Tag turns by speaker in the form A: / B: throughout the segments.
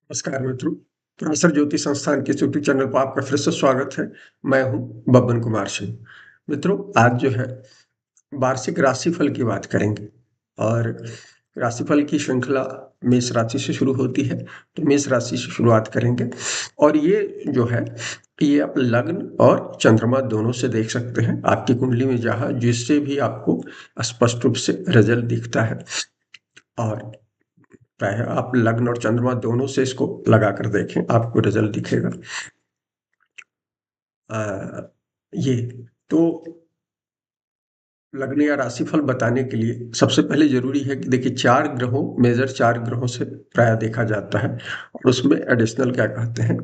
A: नमस्कार मित्रों, पराशर ज्योति संस्थान के यूट्यूब चैनल पर आपका फिर से स्वागत है। मैं हूँ बब्बन कुमार सिंह। मित्रों, आज जो है वार्षिक राशिफल की बात करेंगे और राशिफल की श्रृंखला मेष राशि से शुरू होती है, तो मेष राशि से शुरुआत करेंगे। और ये जो है ये आप लग्न और चंद्रमा दोनों से देख सकते हैं आपकी कुंडली में, जहाँ जिससे भी आपको स्पष्ट रूप से रिजल्ट दिखता है। और प्राय आप लग्न और चंद्रमा दोनों से इसको लगाकर देखें, आपको रिजल्ट दिखेगा। ये तो लग्न या राशिफल बताने के लिए सबसे पहले जरूरी है कि देखिए, मेजर चार ग्रहों से प्राय देखा जाता है। और उसमें एडिशनल क्या कहते हैं,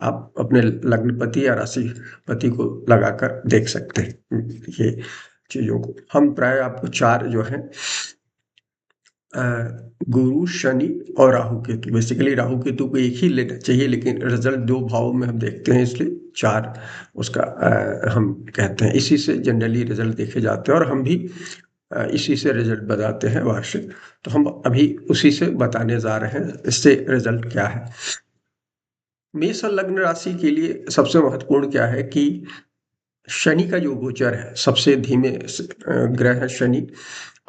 A: आप अपने लग्नपति या राशिपति को लगाकर देख सकते हैं। ये चीजों को हम प्राय आपको चार जो है गुरु, शनि और राहु केतु, बेसिकली राहु केतु को एक ही लेना चाहिए, लेकिन रिजल्ट दो भावों में हम देखते हैं, इसलिए चार उसका हम कहते हैं। इसी से जनरली रिजल्ट देखे जाते हैं और हम भी इसी से रिजल्ट बताते हैं वार्षिक। तो हम अभी उसी से बताने जा रहे हैं, इससे रिजल्ट क्या है। मेष और लग्न राशि के लिए सबसे महत्वपूर्ण क्या है कि शनि का जो गोचर है, सबसे धीमे ग्रह है शनि।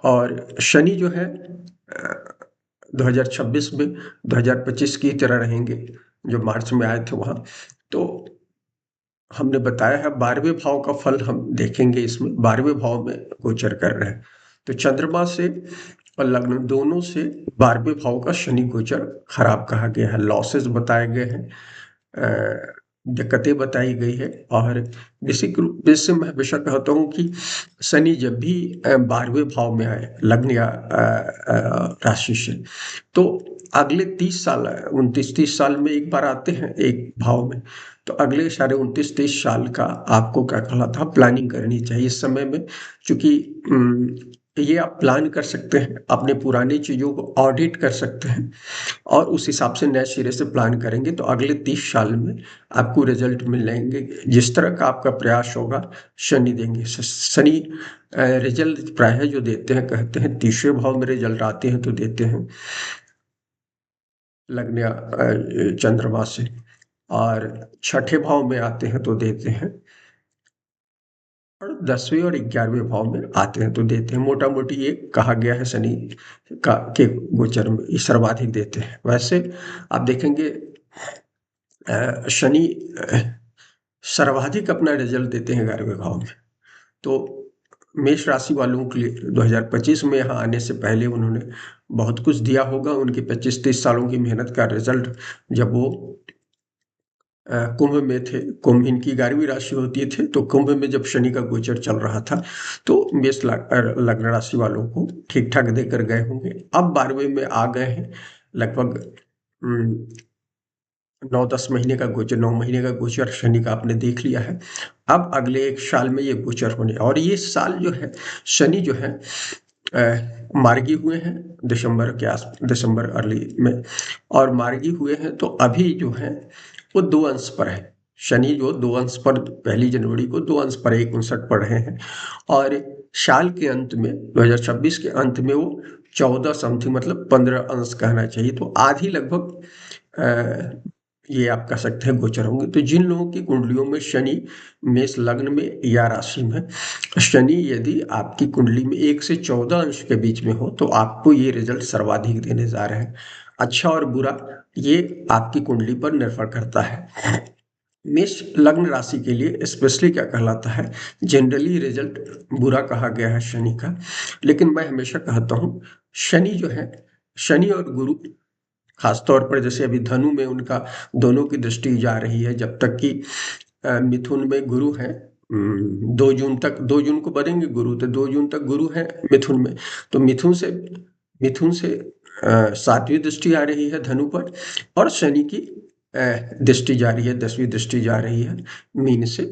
A: और शनि जो है 2026 में 2025 की तरह रहेंगे, जो मार्च में आए थे वहाँ। तो हमने बताया है 12वें भाव का फल हम देखेंगे, इसमें 12वें भाव में गोचर कर रहे हैं। तो चंद्रमा से और लग्न दोनों से 12वें भाव का शनि गोचर खराब कहा गया है, लॉसेस बताए गए हैं, दिक्कतें बताई गई है। और बेसिक रूप से मैं हमेशा कहता हूँ कि शनि जब भी 12वें भाव में आए लग्न या राशि से, तो अगले 30 साल 29-30 साल में एक बार आते हैं एक भाव में। तो अगले साढ़े 29-30 साल का आपको क्या कहलाता है, प्लानिंग करनी चाहिए इस समय में। चूंकि ये आप प्लान कर सकते हैं, अपने पुरानी चीज़ों को ऑडिट कर सकते हैं और उस हिसाब से नए सिरे से प्लान करेंगे, तो अगले 30 साल में आपको रिजल्ट मिलेंगे। जिस तरह का आपका प्रयास होगा शनि देंगे। शनि रिजल्ट प्राय जो देते हैं, कहते हैं 30वें भाव में रिजल्ट आते हैं तो देते हैं लग्न या चंद्रमा से, और छठे भाव में आते हैं तो देते हैं, और 10वें और 11वें भाव में आते हैं तो देते हैं। मोटा मोटी ये कहा गया है शनि का के गोचर में ये सर्वाधिक देते हैं। वैसे आप देखेंगे शनि सर्वाधिक अपना रिजल्ट देते हैं 11वें भाव में। तो मेष राशि वालों के लिए 2025 में यहाँ आने से पहले उन्होंने बहुत कुछ दिया होगा। उनकी 25-30 सालों की मेहनत का रिजल्ट जब वो कुंभ में थे, कुंभ इनकी 11वीं राशि होती थी, तो कुंभ में जब शनि का गोचर चल रहा था, तो मेष लग्न राशि वालों को ठीक ठाक देकर गए होंगे। अब 12वें में आ गए हैं, लगभग 9-10 महीने का गोचर, 9 महीने का गोचर शनि का आपने देख लिया है। अब अगले 1 साल में ये गोचर होने, और ये साल जो है शनि जो है मार्गी हुए हैं दिसंबर अर्ली में, और मार्गी हुए हैं तो अभी जो है वो 2 अंश पर है। शनि जो 2 अंश पर 1 जनवरी को 2 अंश पर 1.59 पर रहे हैं, और साल के अंत में 2026 के अंत में वो 14 समथिंग, मतलब 15 अंश कहना चाहिए, तो आधी लगभग ये आप कह सकते हैं गोचर होंगे। तो जिन लोगों की कुंडलियों में शनि मेष लग्न में या राशि में, शनि यदि आपकी कुंडली में 1 से 14 अंश के बीच में हो, तो आपको ये रिजल्ट सर्वाधिक देने जा रहे हैं। अच्छा और बुरा ये आपकी कुंडली पर निर्भर करता है। मेष लग्न राशि के लिए स्पेशली क्या कहलाता है, जनरली रिजल्ट बुरा कहा गया है शनि का। लेकिन मैं हमेशा कहता हूँ शनि जो है, शनि और गुरु खास तौर पर, जैसे अभी धनु में उनका दोनों की दृष्टि जा रही है, जब तक कि मिथुन में गुरु है। 2 जून को बनेंगे गुरु, तो 2 जून तक गुरु है मिथुन में। तो मिथुन से 7वीं दृष्टि आ रही है धनु पर, और शनि की दृष्टि जा रही है, 10वीं दृष्टि जा रही है मीन से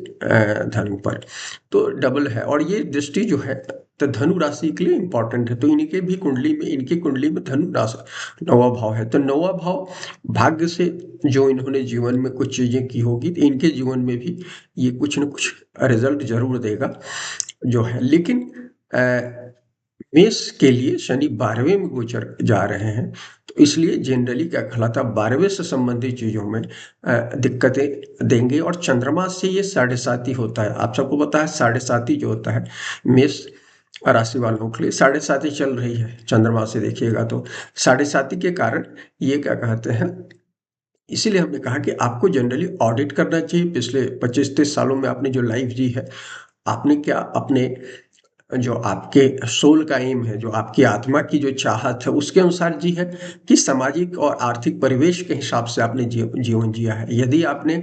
A: धनु पर। तो डबल है, और ये दृष्टि जो है तो धनु राशि के लिए इंपॉर्टेंट है। तो इनकी कुंडली में धनु राशि 9वां भाव है। तो 9वां भाव भाग्य से जो इन्होंने जीवन में कुछ चीजें की होगी, तो इनके जीवन में भी ये कुछ न कुछ रिजल्ट जरूर देगा जो है। लेकिन मेष के लिए शनि 12वें में गोचर जा रहे हैं, तो तो इसलिए जनरली क्या कहलाता है, 12वें से संबंधित चीज़ों में दिक्कतें देंगे। और चंद्रमा से ये 7.5 होता है। आप सबको पता है 7.5 जो होता है मेष राशि वालों के लिए 7.5 चल रही है चंद्रमा से देखिएगा तो 7.5 के कारण ये क्या कहते हैं, इसीलिए हमने कहा कि आपको जनरली ऑडिट करना चाहिए। पिछले 25-30 सालों में आपने जो लाइफ जी है, आपने क्या अपने जो आपके सोल का एम है, जो आपकी आत्मा की जो चाहत है, उसके अनुसार जी है कि सामाजिक और आर्थिक परिवेश के हिसाब से आपने जीवन जिया है। यदि आपने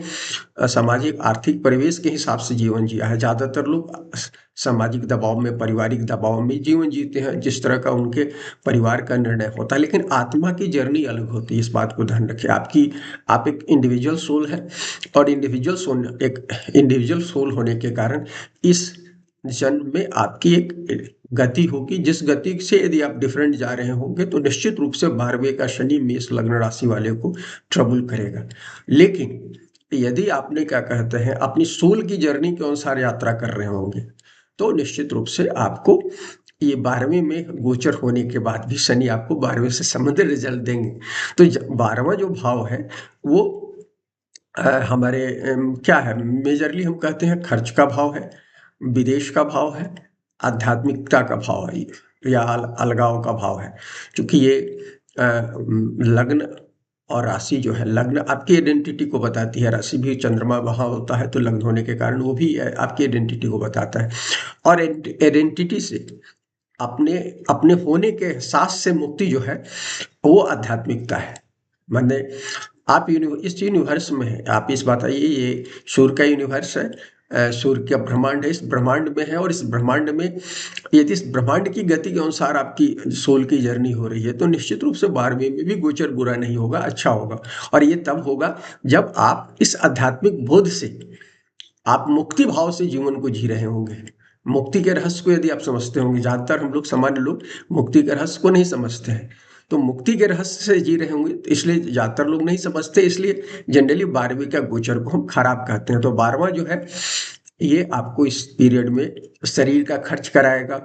A: सामाजिक आर्थिक परिवेश के हिसाब से जीवन जिया है, ज़्यादातर लोग सामाजिक दबाव में, पारिवारिक दबाव में जीवन जीते हैं, जिस तरह का उनके परिवार का निर्णय होता है। लेकिन आत्मा की जर्नी अलग होती है, इस बात को ध्यान रखें। आप एक इंडिविजुअल सोल है, और इंडिविजुअल सोल होने के कारण इस जन्म में आपकी एक गति होगी, जिस गति से यदि आप डिफरेंट जा रहे होंगे तो निश्चित रूप से 12वें का शनि मेष लग्न राशि वाले को ट्रबल करेगा। लेकिन यदि आपने क्या कहते हैं अपनी सोल की जर्नी के अनुसार यात्रा कर रहे होंगे, तो निश्चित रूप से आपको ये 12वें में गोचर होने के बाद भी शनि आपको 12वें से संबंधित रिजल्ट देंगे। तो 12वां जो भाव है वो हमारे क्या है, मेजरली हम कहते हैं खर्च का भाव है, विदेश का भाव है, आध्यात्मिकता का भाव है, या अलगाव का भाव है। क्योंकि ये लग्न और राशि जो है, लग्न आपकी आइडेंटिटी को बताती है, राशि भी चंद्रमा वहाँ होता है तो लग्न होने के कारण वो भी आपकी आइडेंटिटी को बताता है। और आइडेंटिटी से अपने अपने होने के एहसास से मुक्ति जो है वो आध्यात्मिकता है। माने आप इस यूनिवर्स में है, आप इस बात आइए, ये सूर्य का यूनिवर्स है, सूर्य का ब्रह्मांड है, इस ब्रह्मांड में है। और इस ब्रह्मांड में यदि इस ब्रह्मांड की गति के अनुसार आपकी सोल की जर्नी हो रही है, तो निश्चित रूप से 12वें में भी गोचर बुरा नहीं होगा, अच्छा होगा। और ये तब होगा जब आप इस आध्यात्मिक बोध से आप मुक्ति भाव से जीवन को जी रहे होंगे। मुक्ति के रहस्य को यदि आप समझते होंगे, ज़्यादातर हम लोग सामान्य लोग मुक्ति के रहस्य को नहीं समझते हैं, तो मुक्ति के रहस्य से जी रहे होंगे, तो इसलिए ज़्यादातर लोग नहीं समझते, इसलिए जनरली 12वें का गोचर को हम खराब कहते हैं। तो 12वां जो है ये आपको इस पीरियड में शरीर का खर्च कराएगा,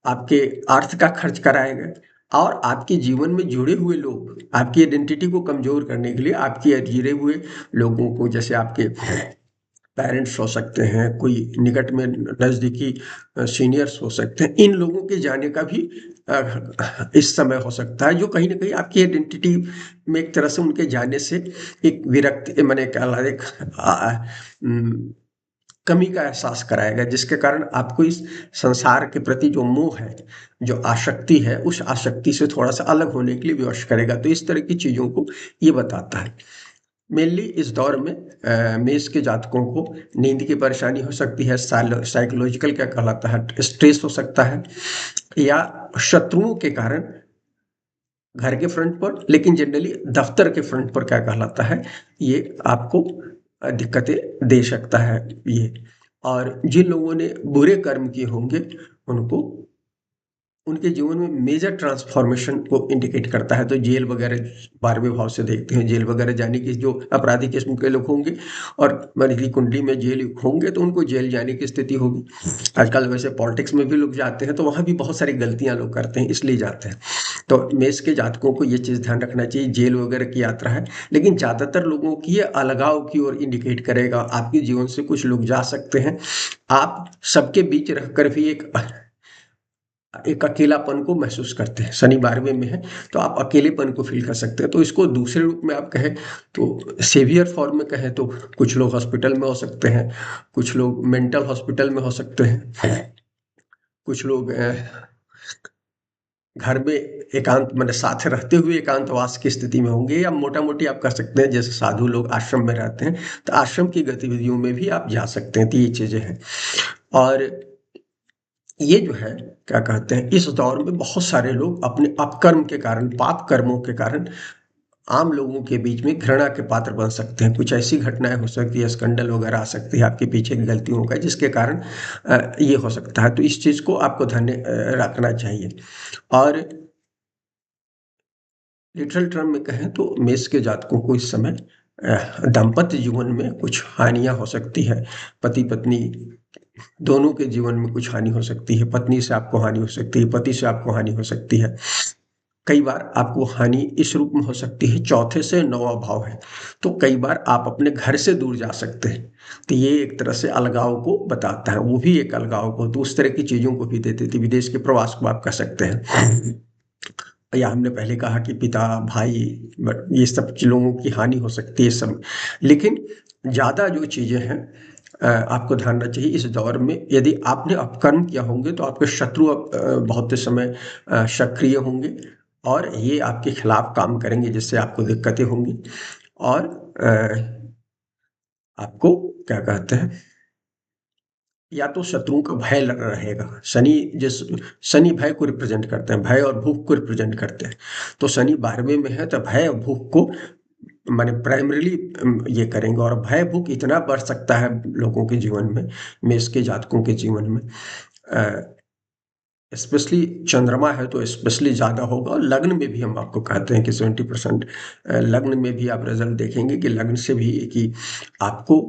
A: आपके अर्थ का खर्च कराएगा, और आपके जीवन में जुड़े हुए लोग आपकी आइडेंटिटी को कमजोर करने के लिए, आपके जुड़े हुए लोगों को, जैसे आपके पेरेंट्स हो सकते हैं, कोई निकट में नज़दीकी सीनियर्स हो सकते हैं, इन लोगों के जाने का भी इस समय हो सकता है, जो कहीं ना कहीं आपकी आइडेंटिटी में एक तरह से उनके जाने से एक विरक्ति, मैंने क्या एक कमी का एहसास कराएगा, जिसके कारण आपको इस संसार के प्रति जो मोह है, जो आसक्ति है, उस आसक्ति से थोड़ा सा अलग होने के लिए विवश करेगा। तो इस तरह की चीज़ों को ये बताता है। मेनली इस दौर में मेष के जातकों को नींद की परेशानी हो सकती है, साइकोलॉजिकल क्या कहलाता है, स्ट्रेस हो सकता है, या शत्रुओं के कारण घर के फ्रंट पर, लेकिन जनरली दफ्तर के फ्रंट पर क्या कहलाता है, ये आपको दिक्कतें दे सकता है ये। और जिन लोगों ने बुरे कर्म किए होंगे उनको उनके जीवन में मेजर ट्रांसफॉर्मेशन को इंडिकेट करता है। तो जेल वगैरह 12वें भाव से देखते हैं, जेल वगैरह जाने की, जो अपराधी किस्म के लोग होंगे और मन की कुंडली में जेल होंगे तो उनको जेल जाने की स्थिति होगी। आजकल वैसे पॉलिटिक्स में भी लोग जाते हैं तो वहाँ भी बहुत सारी गलतियाँ लोग करते हैं, इसलिए जाते हैं। तो मेष के जातकों को ये चीज़ ध्यान रखना चाहिए, जेल वगैरह की यात्रा है, लेकिन ज़्यादातर लोगों की ये अलगाव की ओर इंडिकेट करेगा। आपके जीवन से कुछ लोग जा सकते हैं, आप सबके बीच रहकर भी एक अकेलापन को महसूस करते हैं। शनि 12वें में है तो आप अकेलेपन को फील कर सकते हैं। तो इसको दूसरे रूप में आप कहें तो सेवियर फॉर्म में कहें तो कुछ लोग हॉस्पिटल में हो सकते हैं, कुछ लोग मेंटल हॉस्पिटल में हो सकते हैं, कुछ लोग घर में एकांत, मतलब साथ रहते हुए एकांतवास की स्थिति में होंगे, या मोटा मोटी आप कर सकते हैं जैसे साधु लोग आश्रम में रहते हैं तो आश्रम की गतिविधियों में भी आप जा सकते हैं। तो ये चीज़ें हैं। और ये जो है क्या कहते हैं, इस दौर में बहुत सारे लोग अपने अपकर्म के कारण, पाप कर्मों के कारण आम लोगों के बीच में घृणा के पात्र बन सकते हैं। कुछ ऐसी घटनाएं हो सकती है, स्कैंडल वगैरह आ सकती है आपके पीछे की गलतियों का, जिसके कारण ये हो सकता है। तो इस चीज़ को आपको ध्यान रखना चाहिए। और लिटरल टर्म में कहें तो मेष के जातकों को इस समय दाम्पत्य जीवन में कुछ हानियां हो सकती है, पति पत्नी दोनों के जीवन में कुछ हानि हो सकती है, पत्नी से आपको हानि हो सकती है, पति से आपको हानि हो सकती है। कई बार आपको हानि इस रूप में हो सकती है, चौथे से नौवां भाव है, तो कई बार आप अपने घर से दूर जा सकते हैं। तो ये एक तरह से अलगाव को बताता है, वो भी एक अलगाव को, तो उस तरह की चीज़ों को भी देते थे, विदेश के प्रवास को आप कह सकते हैं। या हमने पहले कहा कि पिता, भाई, ये सब लोगों की हानि हो सकती है इस समय। लेकिन ज़्यादा जो चीज़ें हैं आपको ध्यान रखना चाहिए इस दौर में, यदि आपने अपकर्म किया होंगे तो आपके शत्रु बहुत से समय सक्रिय होंगे और ये आपके खिलाफ काम करेंगे, जिससे आपको दिक्कतें होंगी और आपको क्या कहते हैं, या तो शत्रुओं का भय रहेगा। शनि भय को रिप्रेजेंट करते हैं, भय और भूख को रिप्रेजेंट करते हैं। तो शनि 12वें में है तो भय और भूख को माने प्राइमरीली ये करेंगे, और भय भूख इतना बढ़ सकता है लोगों के जीवन में, मेष के जातकों के जीवन में स्पेशली चंद्रमा है तो स्पेशली ज़्यादा होगा। और लग्न में भी हम आपको कहते हैं कि 70% लग्न में भी आप रिजल्ट देखेंगे कि लग्न से भी कि आपको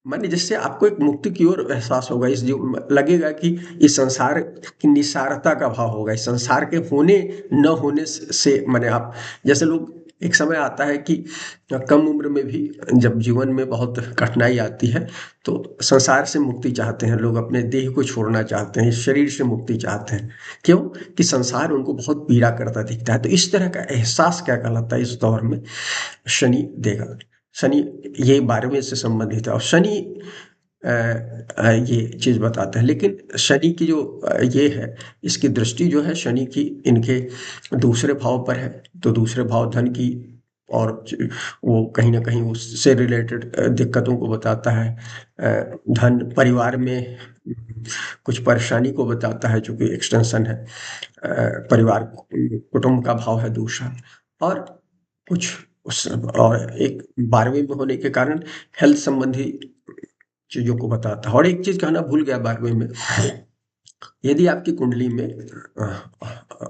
A: माने जिससे आपको एक मुक्ति की ओर एहसास होगा, इस जो लगेगा कि इस संसार की निसारता का भाव होगा, इस संसार के होने न होने से माने आप जैसे लोग, एक समय आता है कि कम उम्र में भी जब जीवन में बहुत कठिनाई आती है तो संसार से मुक्ति चाहते हैं लोग, अपने देह को छोड़ना चाहते हैं, शरीर से मुक्ति चाहते हैं। क्यों? कि संसार उनको बहुत पीड़ा करता दिखता है। तो इस तरह का एहसास क्या कहलाता है इस दौर में शनि देगा। शनि ये 12वें से संबंधित है और शनि ये चीज़ बताता है। लेकिन शनि की जो ये है, इसकी दृष्टि जो है शनि की इनके दूसरे भाव पर है, तो दूसरे भाव धन की और वो कहीं ना कहीं उससे रिलेटेड दिक्कतों को बताता है। धन, परिवार में कुछ परेशानी को बताता है, जो कि एक्सटेंशन है। परिवार, कुटुंब का भाव है दूसरा, और कुछ उस और एक 12वें में होने के कारण हेल्थ संबंधी चीज़ों को बताता है। और एक चीज़ कहना भूल गया 12वें में, यदि आपकी कुंडली में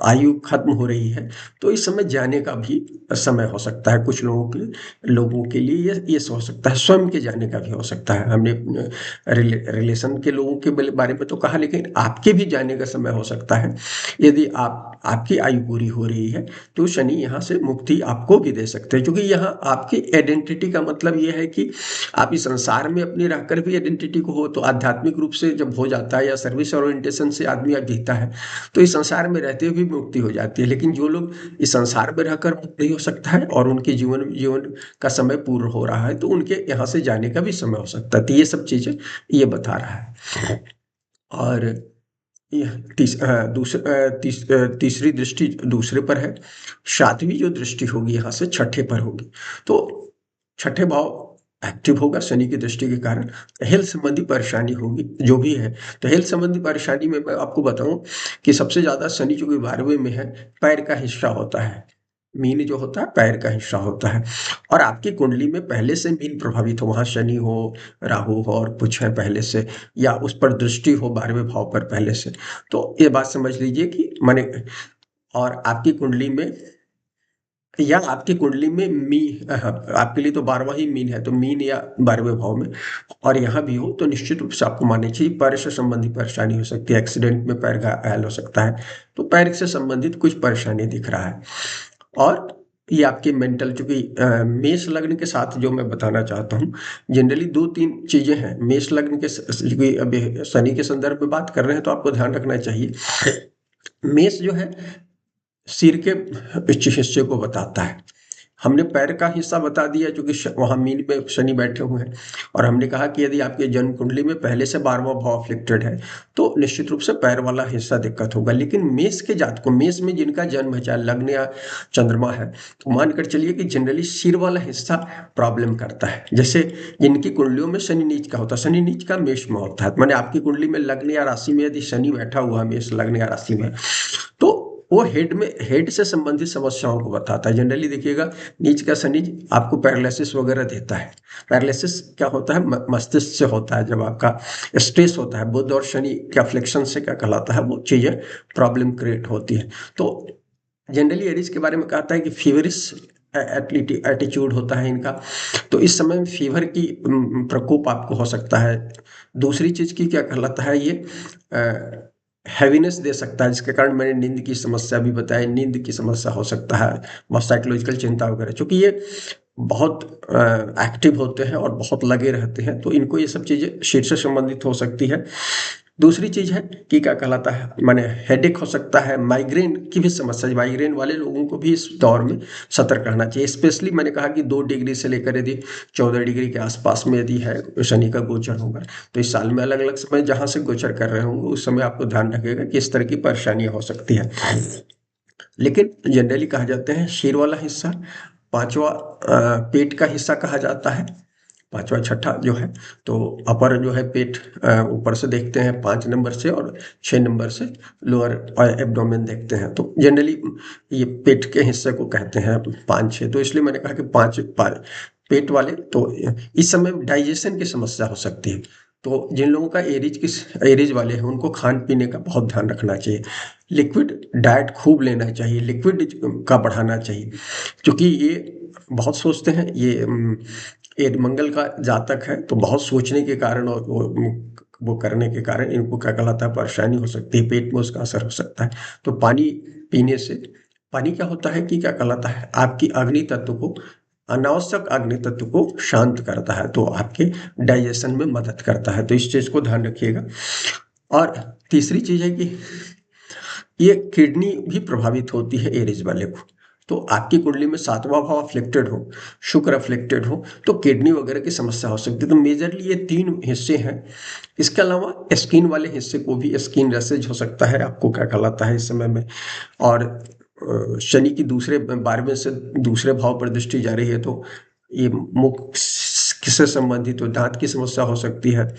A: आयु खत्म हो रही है तो इस समय जाने का भी समय हो सकता है। कुछ लोगों के लिए ये हो सकता है, स्वयं के जाने का भी हो सकता है। हमने रिलेशन के लोगों के बारे में तो कहा, लेकिन आपके भी जाने का समय हो सकता है। यदि आपकी आयु पूरी हो रही है तो शनि यहाँ से मुक्ति आपको भी दे सकते हैं, क्योंकि यहाँ आपकी आइडेंटिटी का मतलब ये है कि आप इस संसार में अपनी रहकर भी आइडेंटिटी को हो, तो आध्यात्मिक रूप से जब हो जाता है या सर्विस ओरिएंटेशन से आदमी जीता है तो इस संसार में रहते हुए भी मुक्ति हो जाती है। लेकिन जो लोग इस संसार में रहकर मुक्त नहीं हो सकता है और उनके जीवन का समय पूर्ण हो रहा है तो उनके यहाँ से जाने का भी समय हो सकता है। तो ये सब चीजें ये बता रहा है। और तीसरी दृष्टि दूसरे पर है, सातवीं जो दृष्टि होगी यहाँ से छठे पर होगी, तो छठे भाव एक्टिव होगा शनि की दृष्टि के कारण। हेल्थ संबंधी परेशानी होगी जो भी है। तो हेल्थ संबंधी परेशानी में मैं आपको बताऊं कि सबसे ज्यादा शनि जो कि 12वें में है, पैर का हिस्सा होता है। मीन जो होता है पैर का हिस्सा होता है, और आपकी कुंडली में पहले से मीन प्रभावित हो, वहां शनि हो, राहु हो और कुछ है पहले से, या उस पर दृष्टि हो 12वें भाव पर पहले से, तो ये बात समझ लीजिए कि माने, और आपकी कुंडली में या आपकी कुंडली में आपके लिए तो 12वां ही मीन है, तो मीन या 12वें भाव में और यहाँ भी हो तो निश्चित रूप से आपको माननी चाहिए पैर से संबंधित परेशानी हो सकती है। एक्सीडेंट में पैर घायल हो सकता है, तो पैर से संबंधित कुछ परेशानी दिख रहा है। और ये आपके मेंटल, चूंकि मेष लग्न के साथ जो मैं बताना चाहता हूँ, जनरली 2-3 चीजें हैं मेष लग्न के, क्योंकि अभी शनि के संदर्भ में बात कर रहे हैं तो आपको ध्यान रखना चाहिए। मेष जो है सिर के हिस्से को बताता है। हमने पैर का हिस्सा बता दिया क्योंकि वहां मीन में शनि बैठे हुए हैं, और हमने कहा कि यदि आपके जन्म कुंडली में पहले से 12वां भाव अफ्लिक्टेड है तो निश्चित रूप से पैर वाला हिस्सा दिक्कत होगा। लेकिन मेष के जात को, मेष में जिनका जन्म है चाहे लग्न या चंद्रमा है, तो मानकर चलिए कि जनरली सिर वाला हिस्सा प्रॉब्लम करता है। जैसे जिनकी कुंडलियों में शनि नीच का होता है, शनि नीच का मेष में होता है, मैंने आपकी कुंडली में लग्न या राशि में यदि शनि बैठा हुआ है मेष लग्न या राशि में, तो वो हेड से संबंधित समस्याओं को बताता है। जनरली देखिएगा नीच का शनि आपको पैरालिसिस वगैरह देता है। पैरालिसिस क्या होता है, मस्तिष्क से होता है, जब आपका स्ट्रेस होता है। बुध और शनि के अफ्लिक्शन से क्या कहलाता है, वो चीजें प्रॉब्लम क्रिएट होती है। तो जनरली एरीज के बारे में कहता है कि फीवरिश एटीट्यूड होता है इनका, तो इस समय फीवर की प्रकोप आपको हो सकता है। दूसरी चीज की क्या कहलाता है, ये हैवीनेस दे सकता है, जिसके कारण मैंने नींद की समस्या भी बताई, नींद की समस्या हो सकता है, बहुत साइकोलॉजिकल चिंता वगैरह, चूंकि ये बहुत एक्टिव होते हैं और बहुत लगे रहते हैं, तो इनको ये सब चीज़ें शीत से संबंधित हो सकती है। दूसरी चीज़ है कि क्या कहलाता है, माने हेडेक हो सकता है, माइग्रेन की भी समस्या, माइग्रेन वाले लोगों को भी इस दौर में सतर्क रहना चाहिए। स्पेशली मैंने कहा कि 2 डिग्री से लेकर यदि 14 डिग्री के आसपास में यदि है शनि का गोचर होगा, तो इस साल में अलग अलग समय जहाँ से गोचर कर रहे होंगे उस समय आपको ध्यान रखिएगा कि इस तरह की परेशानियां हो सकती है। लेकिन जनरली कहा जाते हैं सिर वाला हिस्सा, पांचवा पेट का हिस्सा कहा जाता है, पांचवा छठा जो है, तो अपर जो है पेट ऊपर से देखते हैं 5 नंबर से, और 6 नंबर से लोअर एब्डोमेन देखते हैं, तो जनरली ये पेट के हिस्से को कहते हैं 5 6, तो इसलिए मैंने कहा कि पाँच पेट वाले, तो इस समय डाइजेशन की समस्या हो सकती है। तो जिन लोगों का एरिज वाले हैं उनको खान पीने का बहुत ध्यान रखना चाहिए, लिक्विड डाइट खूब लेना चाहिए, लिक्विड का बढ़ाना चाहिए, क्योंकि ये बहुत सोचते हैं, ये मंगल का जातक है, तो बहुत सोचने के कारण और वो करने के कारण इनको क्या कहलाता है परेशानी हो सकती है, पेट में उसका असर हो सकता है। तो पानी पीने से, पानी क्या होता है कि क्या कहलाता है आपकी अग्नि तत्व को, अनावश्यक अग्नि तत्व को शांत करता है, तो आपके डाइजेशन में मदद करता है, तो इस चीज को ध्यान रखिएगा। और तीसरी चीज है कि ये किडनी भी प्रभावित होती है एरीज वाले को, तो आपकी कुंडली में 7वां भाव अफ्लिक्टेड हो, शुक्र अफ्लिक्टेड हो, तो किडनी वगैरह की समस्या हो सकती है। तो मेजरली ये 3 हिस्से हैं। इसके अलावा स्किन वाले हिस्से को भी स्किन रैसेज हो सकता है, आपको क्या कहलाता है इस समय में। और शनि की दूसरे 12वें से दूसरे भाव पर दृष्टि जा रही है, तो ये मुख से संबंधित तो दांत की समस्या हो सकती है।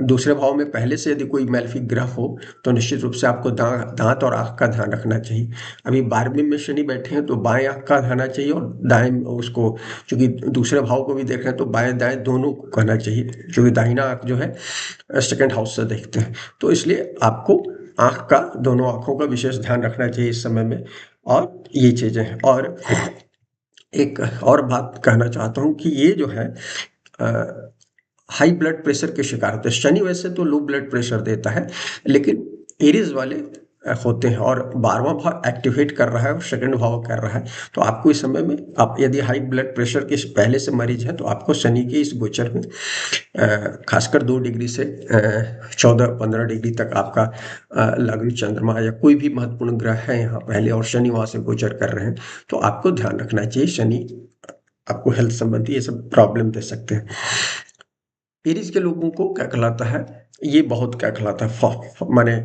A: दूसरे भाव में पहले से यदि कोई मैलेफिक ग्रह हो तो निश्चित रूप से आपको दांत और आंख का ध्यान रखना चाहिए। अभी 12वें में शनि बैठे हैं तो बाएं आंख का रहना चाहिए, और दाएं उसको, क्योंकि दूसरे भाव को भी देख रहे हैं तो बाएं दाएं दोनों को कहना चाहिए, क्योंकि दाहिना आंख जो है सेकंड हाउस से देखते हैं, तो इसलिए आपको आंख का, दोनों आंखों का विशेष ध्यान रखना चाहिए इस समय में। और ये चीजें हैं। और एक और बात कहना चाहता हूँ कि ये जो है हाई ब्लड प्रेशर के शिकार होते हैं। शनि वैसे तो लो ब्लड प्रेशर देता है, लेकिन एरीज वाले होते हैं, और 12वां भाव एक्टिवेट कर रहा है और सेकंड भाव कर रहा है, तो आपको इस समय में, आप यदि हाई ब्लड प्रेशर के पहले से मरीज है, तो आपको शनि के इस गोचर में खासकर 2 डिग्री से 14-15 डिग्री तक आपका लग्न चंद्रमा या कोई भी महत्वपूर्ण ग्रह है यहाँ पहले, और शनि वहां से गोचर कर रहे हैं, तो आपको ध्यान रखना चाहिए। शनि आपको हेल्थ संबंधी ये सब प्रॉब्लम दे सकते हैं। एरीज के लोगों को क्या कहलाता है, ये बहुत क्या कहलाता है, माने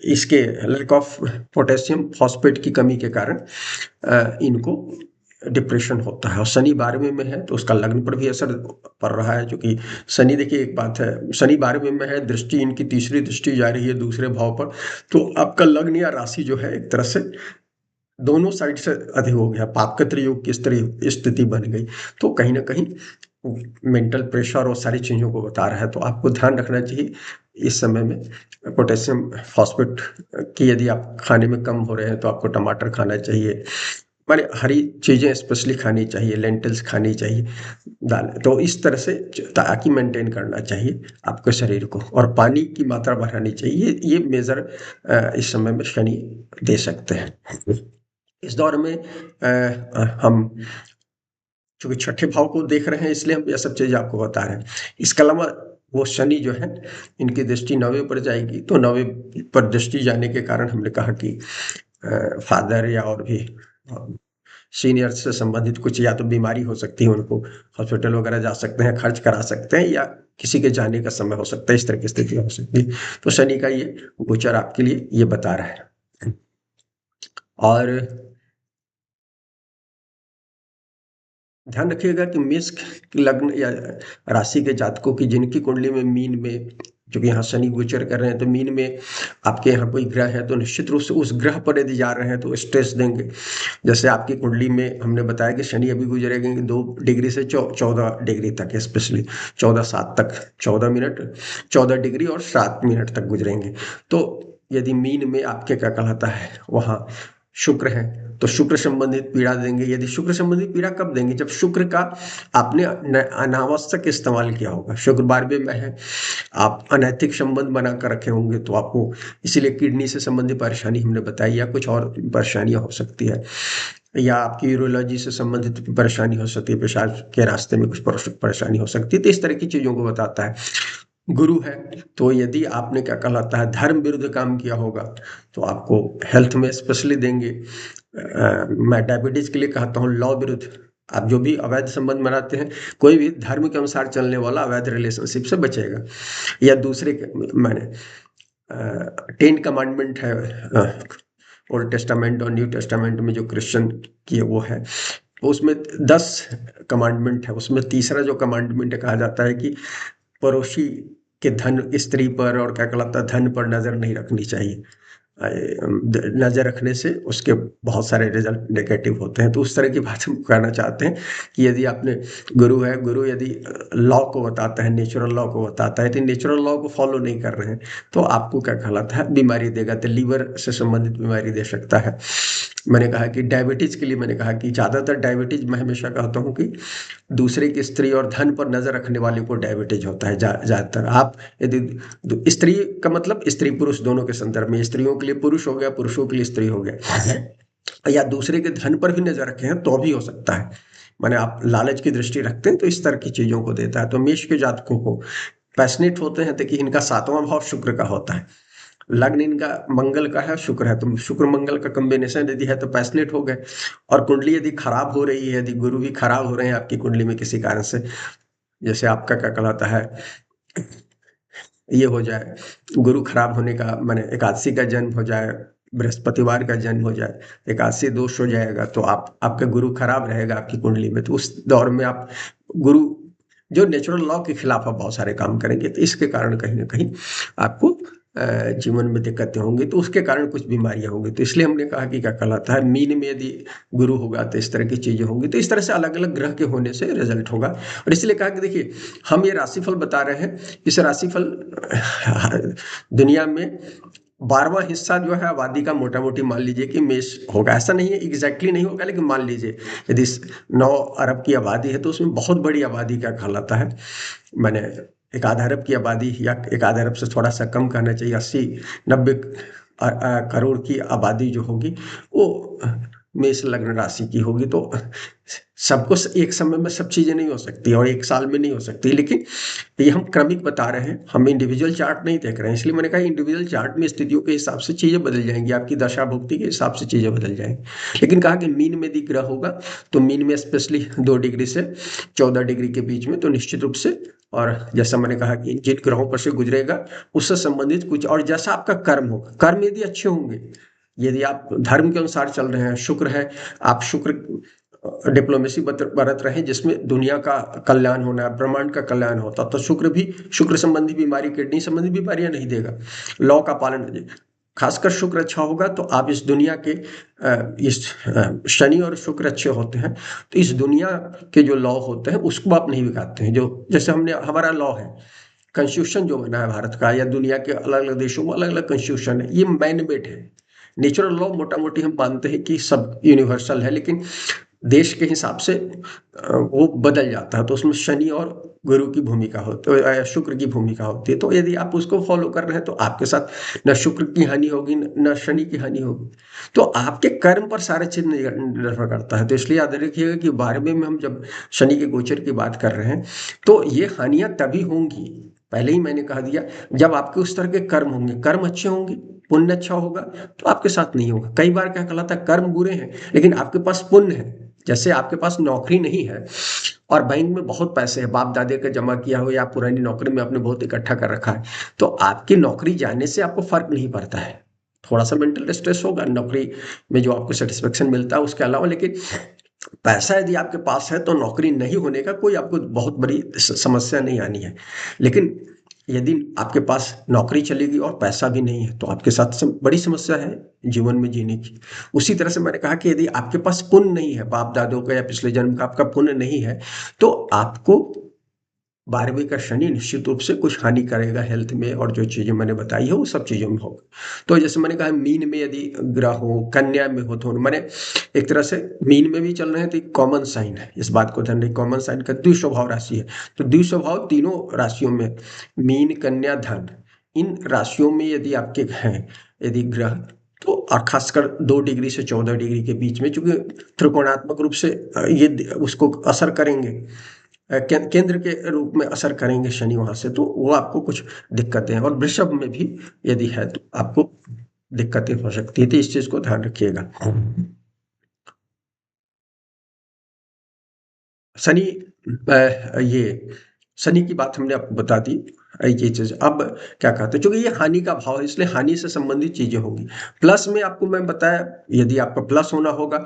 A: इसके लैक ऑफ पोटेशियम फॉस्फेट की कमी के कारण इनको डिप्रेशन होता है। और शनि 12वें में है तो उसका लग्न पर भी असर पड़ रहा है, क्योंकि शनि, देखिए एक बात है, शनि 12वें में है, दृष्टि इनकी तीसरी दृष्टि जा रही है दूसरे भाव पर, तो आपका लग्न या राशि जो है एक तरह से दोनों साइड से अधिक हो गया, पापकत्र योग की स्थिति बन गई, तो कहीं ना कहीं मेंटल प्रेशर और सारी चीज़ों को बता रहा है। तो आपको ध्यान रखना चाहिए इस समय में पोटेशियम फॉस्फेट की, यदि आप खाने में कम हो रहे हैं तो आपको टमाटर खाना चाहिए, माने हरी चीज़ें स्पेशली खानी चाहिए, लेंटिल्स खानी चाहिए, दाल, तो इस तरह से ताकि मेंटेन करना चाहिए आपके शरीर को, और पानी की मात्रा बढ़ानी चाहिए। ये मेजर इस समय में शनि दे सकते हैं। इस दौर में हम चूंकि छठे भाव को देख रहे हैं, इसलिए हम ये सब चीज आपको बता रहे हैं। इसके अलावा वो शनि जो है, इनकी दृष्टि 9वें पर जाएगी, तो 9वें पर दृष्टि जाने के कारण हमने कहा कि फादर या और भी सीनियर से संबंधित कुछ या तो बीमारी हो सकती है, उनको हॉस्पिटल वगैरह जा सकते हैं, खर्च करा सकते हैं, या किसी के जाने का समय हो सकता है, इस तरह की स्थिति हो सकती है। तो शनि का ये गोचर आपके लिए ये बता रहा है। और ध्यान रखिएगा कि मेष लग्न या राशि के जातकों की जिनकी कुंडली में मीन में, क्योंकि यहाँ शनि गोचर कर रहे हैं, तो मीन में आपके यहाँ कोई ग्रह है तो निश्चित रूप से उस ग्रह पर यदि जा रहे हैं तो स्ट्रेस देंगे। जैसे आपकी कुंडली में हमने बताया कि शनि अभी गुजरेंगे 2 डिग्री से 14 डिग्री तक, स्पेशली 14-7 तक, 14 मिनट, 14 डिग्री और 7 मिनट तक गुजरेंगे। तो यदि मीन में आपके क्या कहलाता है वहाँ शुक्र है तो शुक्र संबंधित पीड़ा देंगे। यदि शुक्र संबंधित पीड़ा कब देंगे? जब शुक्र का आपने अनावश्यक इस्तेमाल किया होगा। शुक्र 12वें में है, आप अनैतिक संबंध बना कर रखे होंगे तो आपको इसीलिए किडनी से संबंधित परेशानी हमने बताई, या कुछ और परेशानियां हो सकती है, या आपकी यूरोलॉजी से संबंधित परेशानी हो सकती है, पेशाब के रास्ते में कुछ परेशानी हो सकती है। तो इस तरह की चीजों को बताता है। गुरु है तो यदि आपने क्या कहलाता है धर्म विरुद्ध काम किया होगा तो आपको हेल्थ में स्पेशली देंगे। मैं डायबिटीज के लिए कहता हूँ लॉ विरुद्ध, आप जो भी अवैध संबंध बनाते हैं, कोई भी धर्म के अनुसार चलने वाला अवैध रिलेशनशिप से बचेगा। या दूसरे मैंने 10 कमांडमेंट है ओल्ड टेस्टामेंट और न्यू टेस्टामेंट में जो क्रिश्चियन की वो है, तो उसमें 10 कमांडमेंट है। उसमें तीसरा जो कमांडमेंट कहा जाता है कि पड़ोसी के धन, स्त्री पर और क्या कहलाता है धन पर नजर नहीं रखनी चाहिए। नजर रखने से उसके बहुत सारे रिजल्ट नेगेटिव होते हैं। तो उस तरह की बात हम कहना चाहते हैं कि यदि आपने गुरु है, गुरु यदि लॉ को बताता है, नेचुरल लॉ को बताता है, तो नेचुरल लॉ को फॉलो नहीं कर रहे हैं तो आपको क्या कहलाता है बीमारी देगा। तो लीवर से संबंधित बीमारी दे सकता है। मैंने कहा कि डायबिटीज के लिए मैंने कहा कि ज्यादातर डायबिटीज मैं हमेशा कहता हूँ कि दूसरे की स्त्री और धन पर नजर रखने वाले को डायबिटीज होता है ज्यादातर। आप यदि स्त्री का मतलब स्त्री पुरुष दोनों के संदर्भ में, स्त्रियों के लिए पुरुष हो गया, पुरुषों के लिए स्त्री हो गया, या दूसरे के धन पर भी नजर रखे हैं तो भी हो सकता है। माने आप लालच की दृष्टि रखते हैं तो इस तरह की चीजों को देता है। तो मेष के जातकों को पैशनेट होते हैं, देखिए इनका 7वां भाव शुक्र का होता है, लग्न इनका मंगल का है, शुक्र है, तो शुक्र मंगल का कॉम्बिनेशन यदि है तो पैशनेट हो गए। और कुंडली यदि खराब हो रही है, यदि गुरु भी खराब हो रहे हैं आपकी कुंडली में किसी कारण से, जैसे आपका क्या कहलाता है ये हो जाए, गुरु खराब होने का माने एकादशी का जन्म हो जाए, बृहस्पतिवार का जन्म हो जाए, एकादशी दोष हो जाएगा, तो आपका गुरु खराब रहेगा आपकी कुंडली में, तो उस दौर में आप गुरु जो नेचुरल लॉ के खिलाफ आप बहुत सारे काम करेंगे, तो इसके कारण कहीं ना कहीं आपको जीवन में दिक्कतें होंगी, तो उसके कारण कुछ बीमारियां होंगी। तो इसलिए हमने कहा कि क्या कहलाता है मीन में यदि गुरु होगा तो इस तरह की चीजें होंगी। तो इस तरह से अलग अलग ग्रह के होने से रिजल्ट होगा। और इसलिए कहा कि देखिए हम ये राशिफल बता रहे हैं, इस राशिफल दुनिया में 12वां हिस्सा जो है आबादी का मोटा मोटी मान लीजिए कि मेष होगा। ऐसा नहीं है एग्जैक्टली नहीं होगा, लेकिन मान लीजिए यदि 9 अरब की आबादी है तो उसमें बहुत बड़ी आबादी क्या कहलाता है, मैंने एक आधा अरब की आबादी, या एक आधा अरब से थोड़ा सा कम कहना चाहिए, 80-90 करोड़ की आबादी जो होगी वो मेष लग्न राशि की होगी। तो सबको एक समय में सब चीजें नहीं हो सकती और एक साल में नहीं हो सकती, लेकिन ये हम क्रमिक बता रहे हैं, हम इंडिविजुअल चार्ट नहीं देख रहे हैं। इसलिए मैंने कहा इंडिविजुअल चार्ट में स्थितियों के हिसाब से चीजें बदल जाएंगी, आपकी दशा भुक्ति के हिसाब से चीजें बदल जाएंगी। लेकिन कहा कि मीन में यदि ग्रह होगा तो मीन में स्पेशली 2 डिग्री से 14 डिग्री के बीच में, तो निश्चित रूप से, और जैसा मैंने कहा कि जिन ग्रहों पर से गुजरेगा उससे संबंधित कुछ, और जैसा आपका कर्म होगा, कर्म यदि अच्छे होंगे, यदि आप धर्म के अनुसार चल रहे हैं, शुक्र है, आप शुक्र डिप्लोमेसी बरत रहे हैं जिसमें दुनिया का कल्याण होना है, ब्रह्मांड का कल्याण होता, तो शुक्र भी शुक्र संबंधी बीमारी, किडनी संबंधी बीमारियां नहीं देगा, लॉ का पालन। खासकर शुक्र अच्छा होगा तो आप इस दुनिया के इस शनि और शुक्र अच्छे होते हैं तो इस दुनिया के जो लॉ होते हैं उसको आप नहीं बिगाड़ते हैं। जो जैसे हमने हमारा लॉ है, कॉन्स्टिट्यूशन जो बना है भारत का, या दुनिया के अलग अलग देशों में अलग अलग कॉन्स्टिट्यूशन है, ये मैन मेड है। नेचुरल लॉ मोटा मोटी हम मानते हैं कि सब यूनिवर्सल है, लेकिन देश के हिसाब से वो बदल जाता है, तो उसमें शनि और गुरु की भूमिका होती है, शुक्र की भूमिका होती है। तो यदि आप उसको फॉलो कर रहे हैं तो आपके साथ न शुक्र की हानि होगी न शनि की हानि होगी, तो आपके कर्म पर सारे चीज निर्भर करता है। तो इसलिए याद रखिएगा कि 12वें में हम जब शनि के गोचर की बात कर रहे हैं तो ये हानियां तभी होंगी, पहले ही मैंने कहा दिया, जब आपके उस तरह के कर्म होंगे, कर्म अच्छे होंगे, पुण्य अच्छा होगा, तो आपके साथ नहीं होगा। कई बार क्या कहलाता है कर्म बुरे हैं लेकिन आपके पास पुण्य है, जैसे आपके पास नौकरी नहीं है और बैंक में बहुत पैसे है, बाप दादे का जमा किया हो या पुरानी नौकरी में आपने बहुत इकट्ठा कर रखा है, तो आपकी नौकरी जाने से आपको फर्क नहीं पड़ता है। थोड़ा सा मेंटल स्ट्रेस होगा नौकरी में जो आपको सेटिस्फेक्शन मिलता है उसके अलावा, लेकिन पैसा यदि आपके पास है तो नौकरी नहीं होने का कोई आपको बहुत बड़ी समस्या नहीं आनी है। लेकिन यदि आपके पास नौकरी चलेगी और पैसा भी नहीं है तो आपके साथ बड़ी समस्या है जीवन में जीने की। उसी तरह से मैंने कहा कि यदि आपके पास पुण्य नहीं है, बाप दादों का या पिछले जन्म का आपका पुण्य नहीं है, तो आपको 12वें का शनि निश्चित रूप से कुछ हानि करेगा हेल्थ में, और जो चीज़ें मैंने बताई है वो सब चीज़ों में होगा। तो जैसे मैंने कहा मीन में यदि ग्रह हो, कन्या में हो, तो मैंने एक तरह से मीन में भी चल रहे हैं तो एक कॉमन साइन है, इस बात को ध्यान रखिए। कॉमन साइन का द्विस्वभाव राशि है, तो द्विस्वभाव तीनों राशियों में, मीन, कन्या, धन, इन राशियों में यदि आपके हैं यदि ग्रह, तो और खासकर 2 डिग्री से 14 डिग्री के बीच में, चूंकि त्रिकोणात्मक रूप से ये उसको असर करेंगे, केंद्र के रूप में असर करेंगे शनि वहां से, तो वो आपको कुछ दिक्कतें हैं। और वृषभ में भी यदि है तो आपको दिक्कतें हो सकती है, तो इस चीज को ध्यान रखिएगा। शनि, ये शनि की बात हमने आपको बता दी। ये चीज अब क्या कहते हैं, क्योंकि ये हानि का भाव है इसलिए हानि से संबंधित चीजें होंगी। प्लस में आपको मैं बताया, यदि आपका प्लस होना होगा,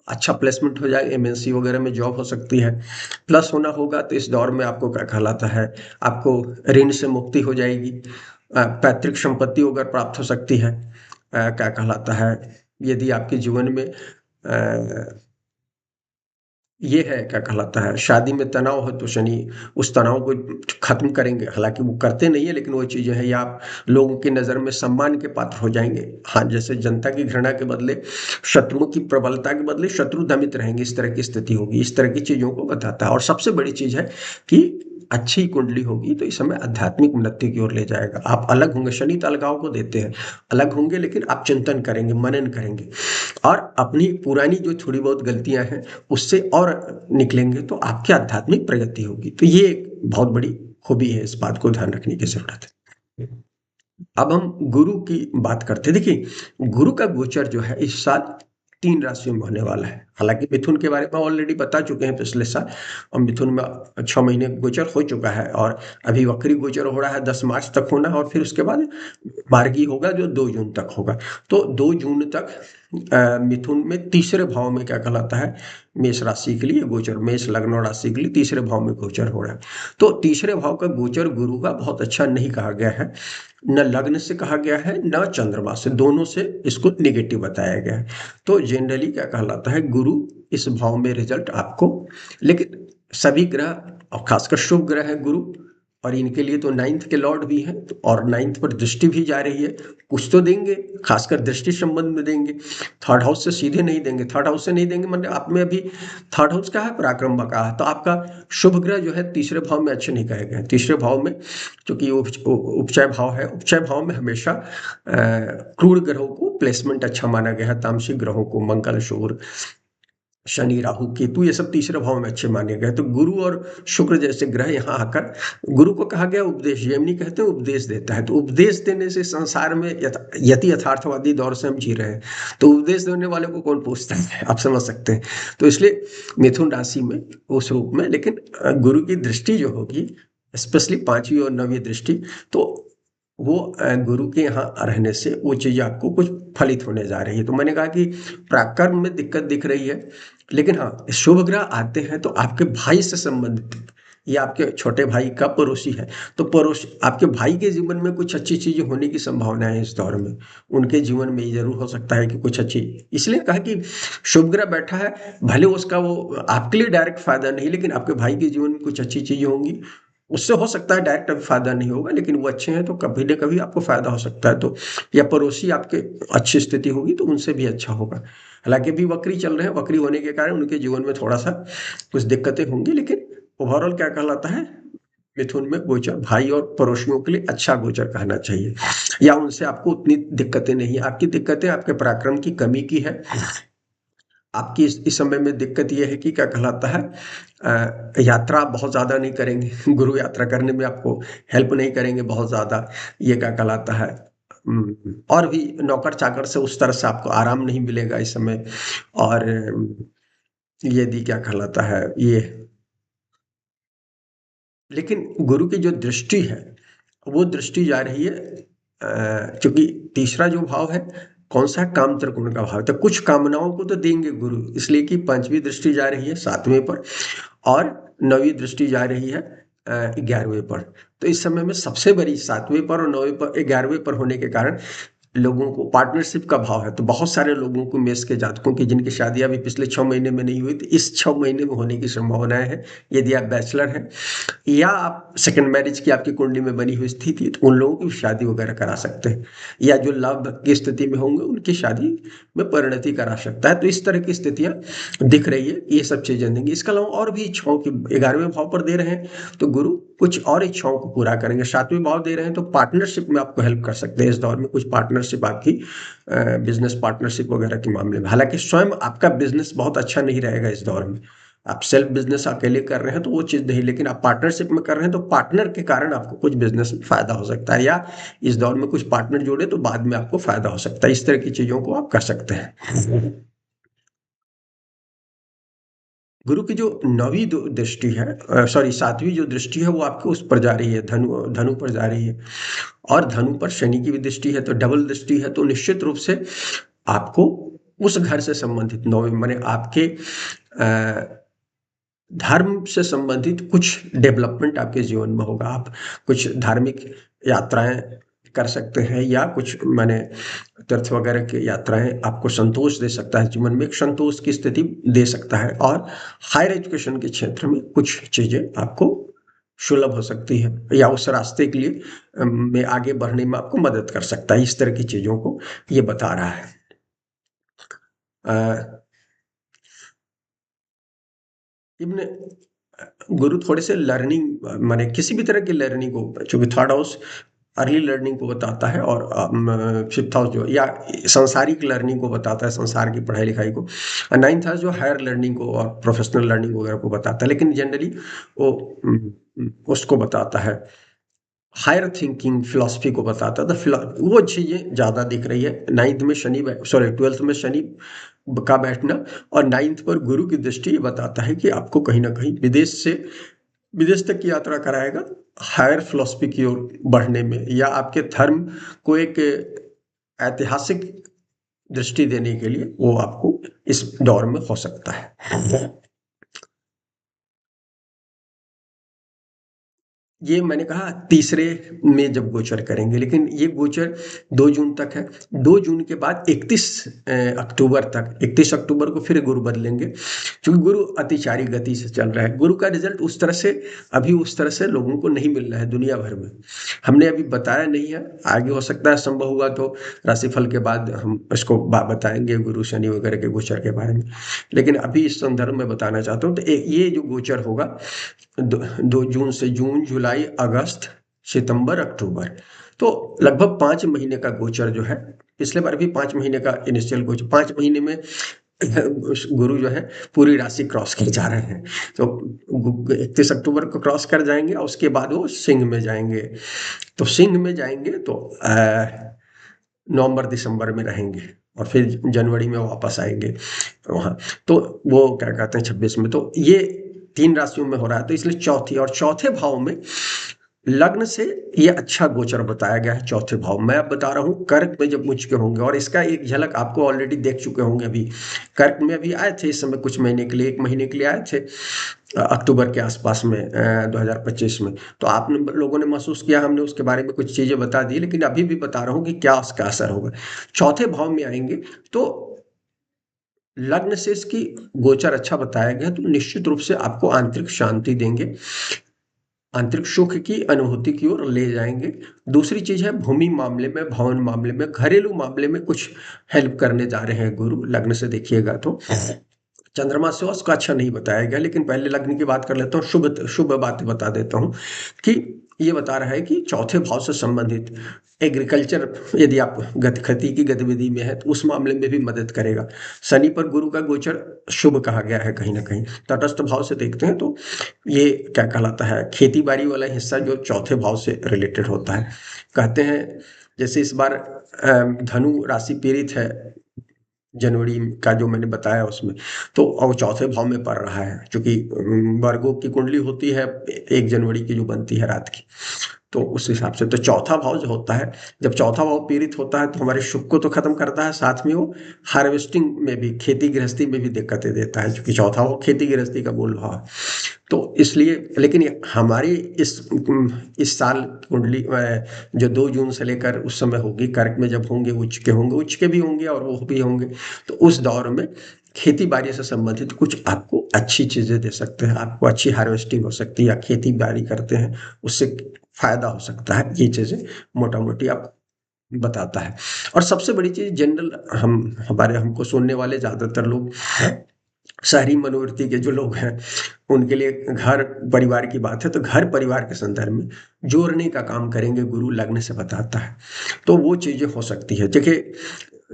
A: अच्छा प्लेसमेंट हो जाए, एमएनसी वगैरह में जॉब हो सकती है। प्लस होना होगा तो इस दौर में आपको क्या कहलाता है, आपको ऋण से मुक्ति हो जाएगी, पैतृक संपत्ति वगैरह प्राप्त हो सकती है। क्या कहलाता है, यदि आपके जीवन में ये है, क्या कहलाता है, शादी में तनाव हो तो शनि उस तनाव को खत्म करेंगे। हालांकि वो करते नहीं है, लेकिन वो चीजें हैं, या आप लोगों की नजर में सम्मान के पात्र हो जाएंगे। हाँ, जैसे जनता की घृणा के बदले शत्रुओं की प्रबलता के बदले शत्रु दमित रहेंगे, इस तरह की स्थिति होगी। इस तरह की चीजों को बताता है। और सबसे बड़ी चीज है कि अच्छी कुंडली होगी तो इस समय आध्यात्मिक उन्नति की ओर ले जाएगा। आप अलग होंगे, शनि तो अलगाव को देते हैं, अलग होंगे, लेकिन आप चिंतन करेंगे, मनन करेंगे, और अपनी पुरानी जो थोड़ी बहुत गलतियां हैं उससे और निकलेंगे, तो आपकी आध्यात्मिक प्रगति होगी। तो ये एक बहुत बड़ी खूबी है, इस बात को ध्यान रखने की जरूरत है। अब हम गुरु की बात करते हैं। देखिए, गुरु का गोचर जो है इस साल 3 राशियों में होने वाला है। हालांकि मिथुन के बारे में ऑलरेडी बता चुके हैं पिछले साल, और मिथुन में 6 महीने गोचर हो चुका है, और अभी वक्री गोचर हो रहा है, 10 मार्च तक होना है, और फिर उसके बाद मार्गी होगा जो 2 जून तक होगा। तो 2 जून तक मिथुन में तीसरे भाव में क्या कहलाता है, मेष राशि के लिए गोचर, मेष लग्न और राशि के लिए तीसरे भाव में गोचर हो रहा है। तो तीसरे भाव का गोचर गुरु का बहुत अच्छा नहीं कहा गया है, न लग्न से कहा गया है न चंद्रमा से, दोनों से इसको निगेटिव बताया गया है। तो जनरली क्या कहलाता है, गुरु इस भाव में रिजल्ट आपको, लेकिन सभी ग्रह और खासकर शुभ ग्रह है गुरु, और इनके लिए तो 9th के लॉर्ड भी हैं, और 9th पर दृष्टि भी जा रही है, कुछ तो देंगे, खासकर दृष्टि संबंध में देंगे। थर्ड हाउस से सीधे नहीं देंगे, थर्ड हाउस से नहीं देंगे, मतलब आप में अभी थर्ड हाउस का है, पराक्रम का है, तो आपका शुभ ग्रह जो है तीसरे भाव में अच्छे नहीं कहे गए। तीसरे भाव में, क्योंकि उपचय भाव है, उपचय भाव में हमेशा क्रूर ग्रहों को प्लेसमेंट अच्छा माना गया है, तामसिक ग्रहों को, मंगल, शुक्र, शनि, राहु, केतु, ये सब तीसरे भाव में अच्छे माने गए। तो गुरु और शुक्र जैसे ग्रह यहाँ आकर, गुरु को कहा गया उपदेश, जैमिनी कहते हैं उपदेश देता है। तो उपदेश देने से संसार में यति यथार्थवादी दौर से हम जी रहे हैं, तो उपदेश देने वाले को कौन पूछता है, आप समझ सकते हैं। तो इसलिए मिथुन राशि में उस रूप में, लेकिन गुरु की दृष्टि जो होगी, स्पेशली 5वीं और 9वीं दृष्टि, तो वो गुरु के यहाँ रहने से वो चीज आपको कुछ फलित होने जा रही है। तो मैंने कहा कि पराक्रम में दिक्कत दिख रही है, लेकिन हाँ, शुभ ग्रह आते हैं तो आपके भाई से संबंधित, ये आपके छोटे भाई का पड़ोसी है, तो पड़ोस आपके भाई के जीवन में कुछ अच्छी चीजें होने की संभावना है इस दौर में। उनके जीवन में ये जरूर हो सकता है कि कुछ अच्छी, इसलिए कहा कि शुभ ग्रह बैठा है, भले उसका वो आपके लिए डायरेक्ट फायदा नहीं, लेकिन आपके भाई के जीवन में कुछ अच्छी चीजें होंगी। उससे हो सकता है डायरेक्ट अभी फायदा नहीं होगा, लेकिन वो अच्छे हैं तो कभी न कभी आपको फायदा हो सकता है। तो या पड़ोसी आपके अच्छी स्थिति होगी तो उनसे भी अच्छा होगा। हालांकि अभी वक्री चल रहे हैं, वक्री होने के कारण उनके जीवन में थोड़ा सा कुछ दिक्कतें होंगी, लेकिन ओवरऑल क्या कहलाता है, मिथुन में गोचर भाई और पड़ोसियों के लिए अच्छा गोचर कहना चाहिए, या उनसे आपको उतनी दिक्कतें नहीं है। आपकी दिक्कतें आपके पराक्रम की कमी की है। आपकी इस समय में दिक्कत ये है कि क्या कहलाता है, यात्रा बहुत ज़्यादा नहीं करेंगे, गुरु यात्रा करने में आपको हेल्प नहीं करेंगे बहुत ज़्यादा, ये क्या कहलाता है। और भी नौकर चाकर से उस तरह से आपको आराम नहीं मिलेगा इस समय। और यदि क्या कहलाता है ये, लेकिन गुरु की जो दृष्टि है वो दृष्टि जा रही है, क्योंकि तीसरा जो भाव है कौन सा है, काम त्रिकोण का भाव है, तो कुछ कामनाओं को तो देंगे गुरु, इसलिए कि 5वीं दृष्टि जा रही है 7वें पर, और 9वीं दृष्टि जा रही है 11वें पर। तो इस समय में सबसे बड़ी 7वें पर और 9वें पर, 11वें पर होने के कारण लोगों को पार्टनरशिप का भाव है, तो बहुत सारे लोगों को, मेष के जातकों की जिनकी शादी अभी पिछले 6 महीने में नहीं हुई, तो इस 6 महीने में होने की संभावनाएं है। यदि आप बैचलर हैं या आप सेकंड मैरिज की आपकी कुंडली में बनी हुई स्थिति है, तो उन लोगों की शादी वगैरह करा सकते हैं, या जो लव की स्थिति में होंगे उनकी शादी में परिणति करा सकता है। तो इस तरह की स्थितियां दिख रही है, ये सब चीजें देंगी। इसके अलावा और भी इच्छाओं की 11वें भाव पर दे रहे हैं, तो गुरु कुछ और इच्छाओं को पूरा करेंगे। 7वें भाव दे रहे हैं, तो पार्टनरशिप में आपको हेल्प कर सकते हैं इस दौर में, कुछ पार्टनरशिप आपकी बिजनेस पार्टनरशिप वगैरह के मामले में। हालांकि स्वयं आपका बिजनेस बहुत अच्छा नहीं रहेगा इस दौर में, आप सेल्फ बिजनेस अकेले कर रहे हैं तो वो चीज नहीं, लेकिन आप पार्टनरशिप में कर रहे हैं तो पार्टनर के कारण आपको कुछ बिजनेस में फायदा हो सकता है, या इस दौर में कुछ पार्टनर जोड़े तो बाद में आपको फायदा हो सकता है। इस तरह की चीजों को आप कर सकते हैं। गुरु की जो नौवीं दृष्टि है, सॉरी 7वीं जो दृष्टि है, वो आपके उस पर जा रही है, धनु धनु पर जा रही है, और धनु पर शनि की भी दृष्टि है, तो डबल दृष्टि है। तो निश्चित रूप से आपको उस घर से संबंधित, नौवीं माने आपके धर्म से संबंधित कुछ डेवलपमेंट आपके जीवन में होगा। आप कुछ धार्मिक यात्राएं कर सकते हैं, या कुछ माने तीर्थ वगैरह की यात्राएं आपको संतोष दे सकता है, जीवन में एक संतोष की स्थिति दे सकता है। और हायर एजुकेशन के क्षेत्र में कुछ चीजें आपको सुलभ हो सकती है, या उस रास्ते के लिए में आगे बढ़ने में आपको मदद कर सकता है। इस तरह की चीजों को ये बता रहा है। अ, इब्न गुरु थोड़े से लर्निंग माने किसी भी तरह की लर्निंग को, चूंकि थर्ड हाउस अर्ली लर्निंग को बताता है, और फिफ्थ हाउस जो या सांसारिक लर्निंग को बताता है, संसार की पढ़ाई लिखाई को, और नाइन्थ हाउस जो हायर लर्निंग को और प्रोफेशनल लर्निंग वगैरह को बताता है, लेकिन जनरली वो उसको बताता है, हायर थिंकिंग फिलॉसफी को बताता है। तो वो चीजें ज्यादा दिख रही है। नाइन्थ में शनि, सॉरी 12th में शनि का बैठना और नाइन्थ पर गुरु की दृष्टि ये बताता है कि आपको कहीं ना कहीं विदेश तक की यात्रा कराएगा, हायर फिलॉसफी की ओर बढ़ने में, या आपके धर्म को एक ऐतिहासिक दृष्टि देने के लिए वो आपको इस दौर में हो सकता है। ये मैंने कहा तीसरे में जब गोचर करेंगे, लेकिन ये गोचर 2 जून तक है। 2 जून के बाद 31 अक्टूबर तक, 31 अक्टूबर को फिर गुरु बदलेंगे, क्योंकि गुरु अतिचारी गति से चल रहा है। गुरु का रिजल्ट उस तरह से अभी उस तरह से लोगों को नहीं मिल रहा है दुनिया भर में, हमने अभी बताया नहीं है। आगे हो सकता है संभव हुआ तो राशिफल के बाद हम इसको बताएंगे गुरु शनि वगैरह के गोचर के बारे में, लेकिन अभी इस संदर्भ में बताना चाहता हूँ। तो ये जो गोचर होगा 2 जून से जून, जुलाई, अगस्त, सितंबर, अक्टूबर, तो लगभग 5 महीने का गोचर जो है, पिछले बार भी 5 महीने का इनिशियल गोचर, 5 महीने में गुरु जो है पूरी राशि क्रॉस कर जा रहे हैं। तो 31 अक्टूबर को क्रॉस कर जाएंगे, और उसके बाद वो सिंह में जाएंगे। तो सिंह में जाएंगे तो नवंबर दिसंबर में रहेंगे, और फिर जनवरी में वापस आएंगे वहाँ। तो वो क्या कहते हैं 26 में, तो ये 3 राशियों में हो रहा है। तो इसलिए चौथे भाव में लग्न से ये अच्छा गोचर बताया गया है। चौथे भाव मैं अब बता रहा हूँ कर्क में जब मुझ के होंगे, और इसका एक झलक आपको ऑलरेडी देख चुके होंगे। अभी कर्क में अभी आए थे इस समय कुछ महीने के लिए, 1 महीने के लिए आए थे अक्टूबर के आसपास में 2025 में। तो आपने लोगों ने महसूस किया, हमने उसके बारे में कुछ चीजें बता दी, लेकिन अभी भी बता रहा हूँ कि क्या उसका असर होगा। चौथे भाव में आएंगे तो लग्न से इसकी गोचर अच्छा बताया गया, तो निश्चित रूप से आपको आंतरिक शांति देंगे, आंतरिक सुख की अनुभूति की ओर ले जाएंगे। दूसरी चीज है भूमि मामले में, भवन मामले में, घरेलू मामले में कुछ हेल्प करने जा रहे हैं गुरु। लग्न से देखिएगा तो चंद्रमा से उसका अच्छा नहीं बताया गया, लेकिन पहले लग्न की बात कर लेता हूँ, शुभ शुभ बातें बता देता हूँ कि ये बता रहा है कि चौथे भाव से संबंधित एग्रीकल्चर, यदि आप खेती की गतिविधि में है तो उस मामले में भी मदद करेगा। शनि पर गुरु का गोचर शुभ कहा गया है कहीं ना कहीं। तटस्थ भाव से देखते हैं तो ये क्या कहलाता है, खेती बाड़ी वाला हिस्सा जो चौथे भाव से रिलेटेड होता है। कहते हैं जैसे इस बार धनु राशि पीड़ित है जनवरी का जो मैंने बताया उसमें, तो अब चौथे भाव में पड़ रहा है, क्योंकि वर्गों की कुंडली होती है 1 जनवरी की जो बनती है रात की, तो उस हिसाब से तो चौथा भाव जो होता है, जब चौथा भाव पीड़ित होता है तो हमारे सुख को तो खत्म करता है, साथ में वो हार्वेस्टिंग में भी, खेती गृहस्थी में भी दिक्कतें देता है, क्योंकि चौथा भाव खेती गृहस्थी का मूल भाव है। तो इसलिए लेकिन हमारी इस साल कुंडली जो 2 जून से लेकर उस समय होगी, कर्क में जब होंगे, उच्च के भी होंगे और वो भी होंगे, तो उस दौर में खेती बाड़ी से संबंधित कुछ आपको अच्छी चीजें दे सकते हैं, आपको अच्छी हार्वेस्टिंग हो सकती है, या खेती बाड़ी करते हैं उससे फायदा हो सकता है। ये चीजें मोटा मोटी आप बताता है। और सबसे बड़ी चीज जनरल, हमारे हमको सुनने वाले ज्यादातर लोग शहरी मनोवृत्ति के जो लोग हैं, उनके लिए घर परिवार की बात है, तो घर परिवार के संदर्भ में जोड़ने का काम करेंगे गुरु, लग्न से बताता है। तो वो चीजें हो सकती है। देखिए,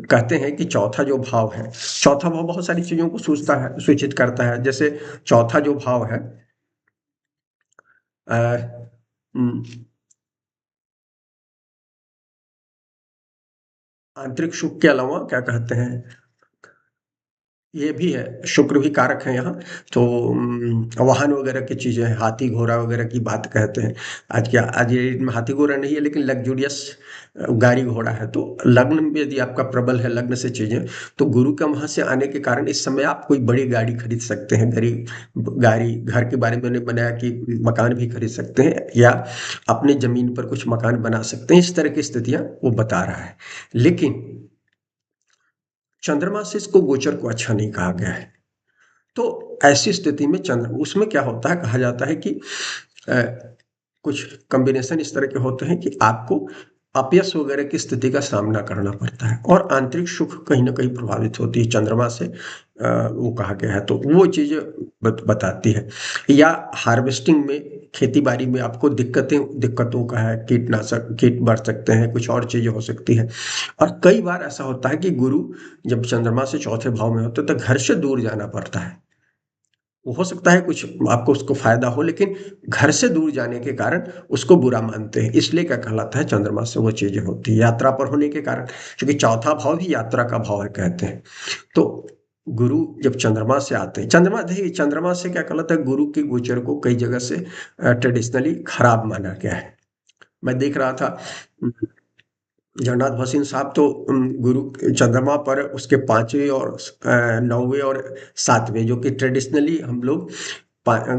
A: कहते हैं कि चौथा जो भाव है, चौथा भाव बहुत सारी चीजों को सूचता है, सूचित करता है। जैसे चौथा जो भाव है, अ, उम, आंतरिक सुख के अलावा क्या कहते हैं, ये भी है, शुक्र भी कारक है यहाँ। तो वाहन वगैरह की चीज़ें हैं, हाथी घोड़ा वगैरह की बात कहते हैं। आज ये डेट में हाथी घोड़ा नहीं है, लेकिन लग्जूरियस गाड़ी घोड़ा है। तो लग्न में यदि आपका प्रबल है, लग्न से चीज़ें, तो गुरु का वहाँ से आने के कारण इस समय आप कोई बड़ी गाड़ी खरीद सकते हैं, गाड़ी, घर के बारे में मैंने बनाया कि मकान भी खरीद सकते हैं, या अपने जमीन पर कुछ मकान बना सकते हैं। इस तरह की स्थितियां वो बता रहा है। लेकिन चंद्रमा से इसको गोचर को अच्छा नहीं कहा गया है। तो ऐसी स्थिति में चंद्र, उसमें क्या होता है, कहा जाता है कि अ, कुछ कॉम्बिनेशन इस तरह के होते हैं कि आपको अपयश वगैरह की स्थिति का सामना करना पड़ता है, और आंतरिक सुख कहीं ना कहीं प्रभावित होती है चंद्रमा से। वो कहा गया है, तो वो चीजें बताती है। या हार्वेस्टिंग में, खेती बाड़ी में आपको दिक्कतों का है, कीटनाशक कीट बढ़ सकते हैं, कुछ और चीजें हो सकती है। और कई बार ऐसा होता है कि गुरु जब चंद्रमा से चौथे भाव में होते हैं तो घर से दूर जाना पड़ता है। वो हो सकता है कुछ आपको उसको फायदा हो, लेकिन घर से दूर जाने के कारण उसको बुरा मानते हैं। इसलिए क्या कहलाता है, चंद्रमा से वो चीजें होती है यात्रा पर होने के कारण, क्योंकि चौथा भाव ही यात्रा का भाव है कहते हैं। तो गुरु जब चंद्रमा से आते हैं, चंद्रमा देखिए, चंद्रमा से क्या कहलाता है, गुरु के गोचर को कई जगह से ट्रेडिशनली खराब माना गया है। मैं देख रहा था, जगन्नाथ भसीन साहब तो गुरु चंद्रमा पर उसके 5वें और 9वें और 7वें, जो कि ट्रेडिशनली हम लोग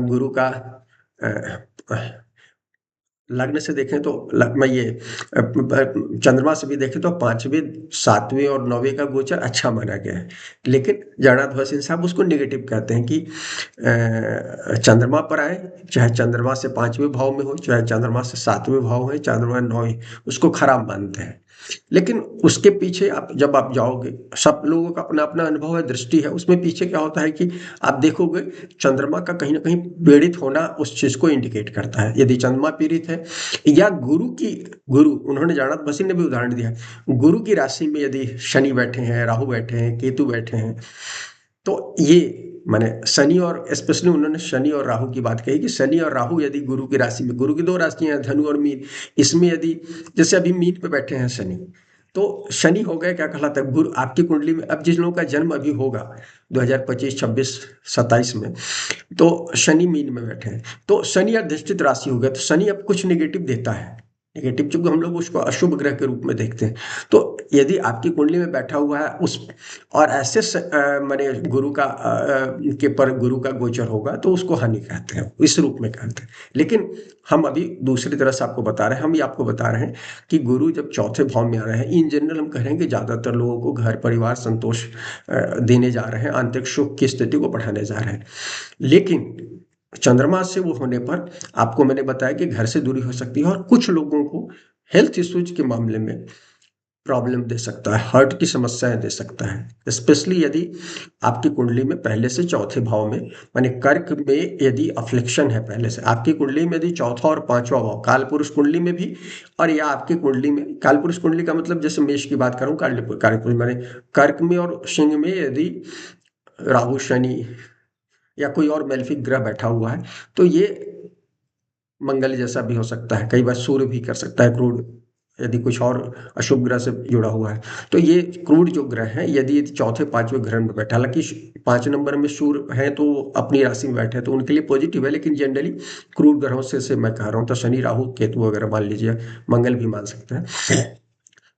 A: गुरु का अ, लग्न से देखें तो मैं ये चंद्रमा से भी देखें तो 5वें 7वें और 9वें का गोचर अच्छा माना गया है। लेकिन जगन्नाथ भसीन साहब उसको नेगेटिव कहते हैं कि चंद्रमा पर आए, चाहे चंद्रमा से 5वें भाव में हो, चाहे चंद्रमा से 7वें भाव में, चंद्रमा 9वें, उसको खराब मानते हैं। लेकिन उसके पीछे आप जब आप जाओगे, सब लोगों का अपना अपना अनुभव है, दृष्टि है, उसमें पीछे क्या होता है कि आप देखोगे चंद्रमा का कहीं ना कहीं पीड़ित होना उस चीज को इंडिकेट करता है। यदि चंद्रमा पीड़ित है, या गुरु, उन्होंने जगन्नाथ बसी ने भी उदाहरण दिया है, गुरु की राशि में यदि शनि बैठे हैं, राहु बैठे हैं, केतु बैठे हैं, तो ये माने शनि, और स्पेशली उन्होंने शनि और राहु की बात कही कि शनि और राहु यदि गुरु की राशि में, गुरु की 2 राशियां हैं, धनु और मीन, इसमें यदि, जैसे अभी मीन पे बैठे हैं शनि, तो शनि हो गए, क्या कहलाता है, गुरु आपकी कुंडली में, अब जिन लोगों का जन्म अभी होगा 2025 26 27 में, तो शनि मीन में बैठे हैं, तो शनि अधिष्ठित राशि हो गया, तो शनि अब कुछ नेगेटिव देता है। नेगेटिव, चूंकि हम लोग उसको अशुभ ग्रह के रूप में देखते हैं, तो यदि आपकी कुंडली में बैठा हुआ है उस, और ऐसे माने गुरु का के पर गुरु का गोचर होगा, तो उसको हानि कहते हैं, इस रूप में कहते हैं। लेकिन हम अभी दूसरी तरह से आपको बता रहे हैं, हम ये आपको बता रहे हैं कि गुरु जब चौथे भाव में आ रहे हैं, इन जनरल हम कह रहे हैं कि ज्यादातर लोगों को घर परिवार संतोष देने जा रहे हैं, आंतरिक सुख की स्थिति को बढ़ाने जा रहे हैं। लेकिन चंद्रमा से वो होने पर आपको मैंने बताया कि घर से दूरी हो सकती है, और कुछ लोगों को हेल्थ इश्यूज के मामले में प्रॉब्लम दे सकता है, हार्ट की समस्याएं दे सकता है, स्पेशली यदि आपकी कुंडली में पहले से चौथे भाव में, माने कर्क में यदि अफ्लिक्शन है, पहले से आपकी कुंडली में यदि चौथा और 5वां भाव, काल पुरुष कुंडली में भी, और या आपकी कुंडली में, काल पुरुष कुंडली का मतलब जैसे मेष की बात करूं, काल पुरुष माने कर्क में और सिंह में यदि राहु शनि या कोई और मेलेफिक ग्रह बैठा हुआ है, तो ये मंगल जैसा भी हो सकता है, कई बार सूर्य भी कर सकता है, क्रूड यदि कुछ और अशुभ ग्रह से जुड़ा हुआ है। तो ये क्रूड जो ग्रह हैं, यदि चौथे पांचवें घर में बैठा, हालांकि 5 नंबर में सूर्य है तो अपनी राशि में बैठे तो उनके लिए पॉजिटिव है, लेकिन जनरली क्रूड ग्रहों से मैं कह रहा हूँ, तो शनि राहु केतु वगैरह मान लीजिए, मंगल भी मान सकते हैं।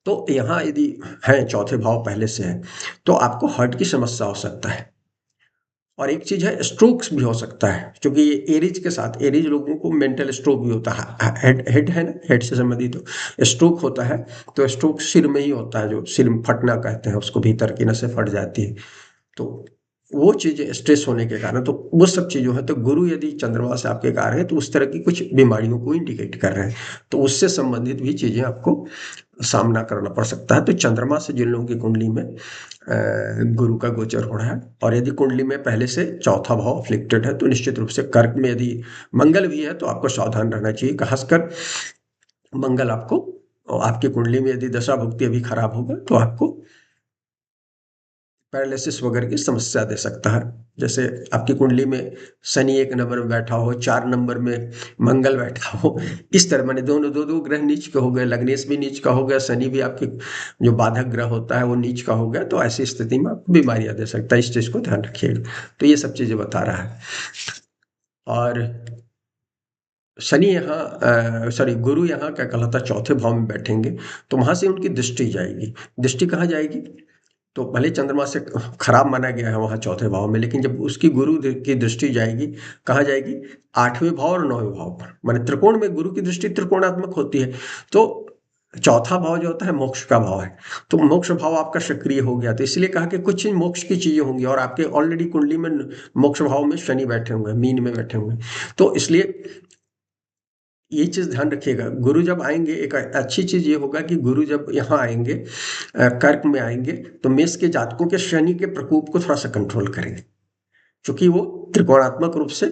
A: तो यहाँ यदि है चौथे भाव पहले से है तो आपको हार्ट की समस्या हो सकता है। और एक चीज है, स्ट्रोक्स भी हो सकता है, क्योंकि ये एरीज के साथ, एरीज लोगों को मेंटल स्ट्रोक भी होता है। हेड हेड है ना, हेड से संबंधित तो स्ट्रोक होता है। तो स्ट्रोक सिर में ही होता है, जो सिर में फटना कहते हैं उसको, भीतर की नसें फट जाती है। तो वो चीजें स्ट्रेस होने के कारण, तो वो सब चीजों है। तो गुरु यदि चंद्रमा से आपके कार्य है तो उस तरह की कुछ बीमारियों को इंडिकेट कर रहे हैं, तो उससे संबंधित भी चीजें आपको सामना करना पड़ सकता है। तो चंद्रमा से जिन लोगों की कुंडली में गुरु का गोचर हो रहा है, और यदि कुंडली में पहले से चौथा भाव अफ्लिक्टेड है, तो निश्चित रूप से कर्क में यदि मंगल भी है तो आपको सावधान रहना चाहिए। खासकर मंगल आपको, आपकी कुंडली में यदि दशा भुक्ति अभी खराब होगा तो आपको पैरालिसिस वगैरह की समस्या दे सकता है। जैसे आपकी कुंडली में शनि 1 नंबर में बैठा हो, 4 नंबर में मंगल बैठा हो, इस तरह मैंने दोनों दो दो ग्रह नीच के हो गए, लग्नेश भी नीच का हो गया, शनि भी आपके जो बाधक ग्रह होता है वो नीच का हो गया, तो ऐसी स्थिति में आपको बीमारियां दे सकता है। इस चीज को ध्यान रखिएगा। तो ये सब चीजें बता रहा है। और शनि यहाँ, सॉरी, गुरु यहाँ क्या कहलाता है, चौथे भाव में बैठेंगे तो वहां से उनकी दृष्टि जाएगी। दृष्टि कहाँ जाएगी? तो भले चंद्रमा से खराब माना गया है वहां चौथे भाव में, लेकिन जब उसकी गुरु की दृष्टि जाएगी, कहाँ जाएगी? 8वें भाव और 9वें भाव पर। माने त्रिकोण में गुरु की दृष्टि त्रिकोणात्मक होती है। तो चौथा भाव जो होता है मोक्ष का भाव है, तो मोक्ष भाव आपका सक्रिय हो गया, तो इसलिए कहा कि कुछ मोक्ष की चीजें होंगी। और आपके ऑलरेडी कुंडली में मोक्ष भाव में शनि बैठे हुए हैं, मीन में बैठे हुए हैं। तो इसलिए ये चीज ध्यान रखिएगा, गुरु जब आएंगे, एक अच्छी चीज ये होगा कि गुरु जब यहाँ आएंगे, कर्क में आएंगे, तो मेष के जातकों के शनि के प्रकोप को थोड़ा सा कंट्रोल करेंगे, क्योंकि वो त्रिकोणात्मक रूप से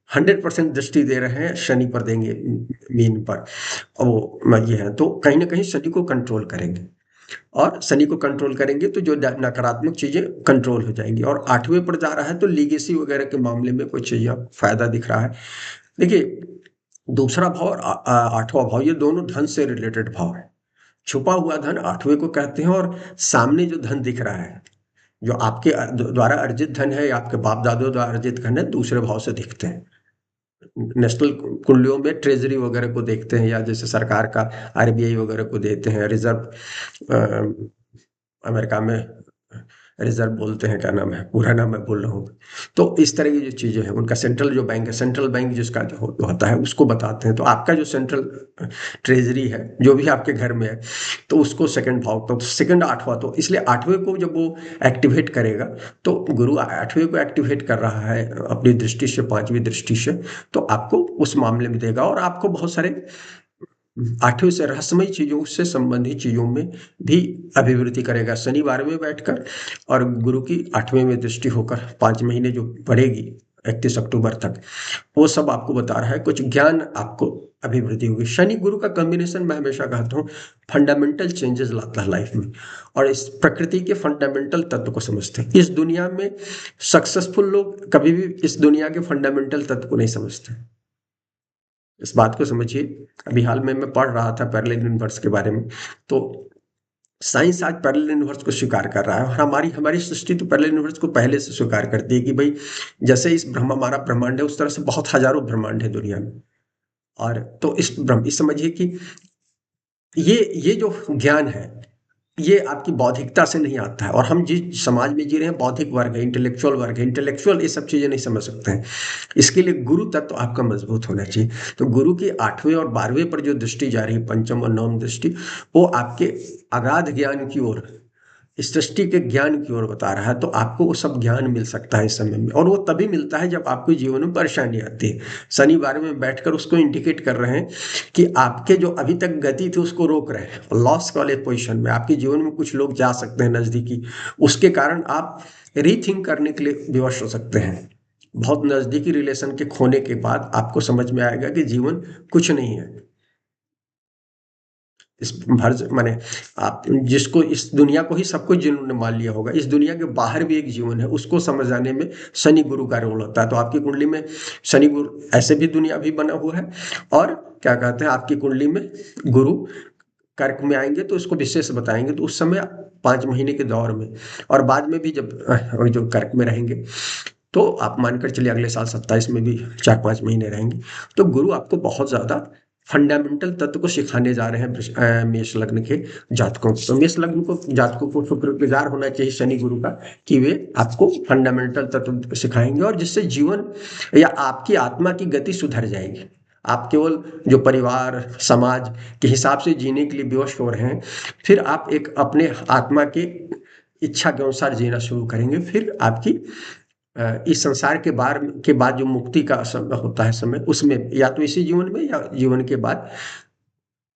A: 100% दृष्टि दे रहे हैं, शनि पर देंगे, मीन पर। और वो ये है, तो कहीं ना कहीं शनि को कंट्रोल करेंगे, और शनि को कंट्रोल करेंगे तो जो नकारात्मक चीजें कंट्रोल हो जाएंगी। और 8वें पर जा रहा है तो लीगेसी वगैरह के मामले में कुछ चीजें फायदा दिख रहा है। देखिए, दूसरा भाव और 8वां भाव, ये दोनों धन से रिलेटेड भाव है। छुपा हुआ धन 8वें को कहते हैं, और सामने जो धन दिख रहा है, जो आपके द्वारा अर्जित धन है या आपके बाप दादों द्वारा अर्जित धन है, दूसरे भाव से दिखते हैं। नेशनल कुंडलियों में ट्रेजरी वगैरह को देखते हैं, या जैसे सरकार का आरबीआई वगैरह को देते हैं, रिजर्व, अमेरिका में रिजर्व बोलते हैं, क्या नाम है, पूरा नाम मैं भूल रहा हूँ। तो इस तरह की जो चीजें हैं, उनका सेंट्रल जो बैंक है, सेंट्रल बैंक जिसका जो होता है, उसको बताते हैं। तो आपका जो सेंट्रल ट्रेजरी है, जो भी आपके घर में है, तो उसको सेकंड भाव, तो सेकंड 8वां, तो इसलिए 8वें को जब वो एक्टिवेट करेगा, तो गुरु 8वें को एक्टिवेट कर रहा है अपनी दृष्टि से, 5वीं दृष्टि से, तो आपको उस मामले में देगा। और आपको बहुत सारे 8वें से रहस्यमय चीजों से संबंधित चीजों में भी अभिवृद्धि करेगा, शनि 12वें बैठकर, और गुरु की 8वें में दृष्टि होकर 5 महीने जो पड़ेगी 31 अक्टूबर तक, वो सब आपको बता रहा है। कुछ ज्ञान आपको अभिवृद्धि होगी। शनि गुरु का कॉम्बिनेशन, मैं हमेशा कहता हूँ, फंडामेंटल चेंजेस लाता है लाइफ में, और इस प्रकृति के फंडामेंटल तत्व को समझते हैं। इस दुनिया में सक्सेसफुल लोग कभी भी इस दुनिया के फंडामेंटल तत्व को नहीं समझते। इस बात को समझिए। अभी हाल में मैं पढ़ रहा था पैरेलल यूनिवर्स के बारे में, तो साइंस आज पैरेलल यूनिवर्स को स्वीकार कर रहा है, और हमारी हमारी सृष्टि तो पैरेलल यूनिवर्स को पहले से स्वीकार करती है कि भाई, जैसे इस हमारा ब्रह्मांड है, उस तरह से बहुत हजारों ब्रह्मांड है दुनिया में। और तो इस समझिए कि ये जो ज्ञान है, ये आपकी बौद्धिकता से नहीं आता है। और हम जिस समाज में जी रहे हैं, बौद्धिक वर्ग है, इंटेलेक्चुअल वर्ग है, इंटेलेक्चुअल ये सब चीजें नहीं समझ सकते हैं। इसके लिए गुरु तत्व आपका मजबूत होना चाहिए। तो गुरु की 8वें और 12वें पर जो दृष्टि जा रही है, पंचम और नवम दृष्टि, वो आपके अगाध ज्ञान की ओर, इस सृष्टि के ज्ञान की ओर बता रहा है। तो आपको वो सब ज्ञान मिल सकता है इस समय में, और वो तभी मिलता है जब आपके जीवन में परेशानी आती है। शनि 12वें में बैठकर उसको इंडिकेट कर रहे हैं कि आपके जो अभी तक गति थी उसको रोक रहे हैं। लॉस वाले पोजिशन में आपके जीवन में कुछ लोग जा सकते हैं नजदीकी, उसके कारण आप रीथिंक करने के लिए विवश हो सकते हैं। बहुत नजदीकी रिलेशन के खोने के बाद आपको समझ में आएगा कि जीवन कुछ नहीं है। इस भर माने, आप जिसको इस दुनिया को ही सब कुछ जिन्होंने मान लिया होगा, इस दुनिया के बाहर भी एक जीवन है, उसको समझ आने में शनि गुरु का रोल होता है। तो आपकी कुंडली में शनि गुरु ऐसे भी दुनिया भी बना हुआ है, और क्या कहते हैं, आपकी कुंडली में गुरु कर्क में आएंगे तो इसको विशेष बताएंगे, तो उस समय 5 महीने के दौर में, और बाद में भी जब जो कर्क में रहेंगे, तो आप मानकर चलिए अगले साल 27 में भी 4-5 महीने रहेंगे, तो गुरु आपको बहुत ज्यादा फंडामेंटल तत्व को सिखाने जा रहे हैं मेष लग्न के जातकों को। तो मेष लग्न को जातकों को शुक्रगुजार होना चाहिए शनि गुरु का, कि वे आपको फंडामेंटल तत्व सिखाएंगे, और जिससे जीवन या आपकी आत्मा की गति सुधर जाएगी। आप केवल जो परिवार समाज के हिसाब से जीने के लिए विवश हो रहे हैं, फिर आप एक अपने आत्मा के इच्छा के अनुसार जीना शुरू करेंगे। फिर आपकी इस संसार के बाद जो मुक्ति का समय होता है, समय, उसमें या तो इसी जीवन में या जीवन के बाद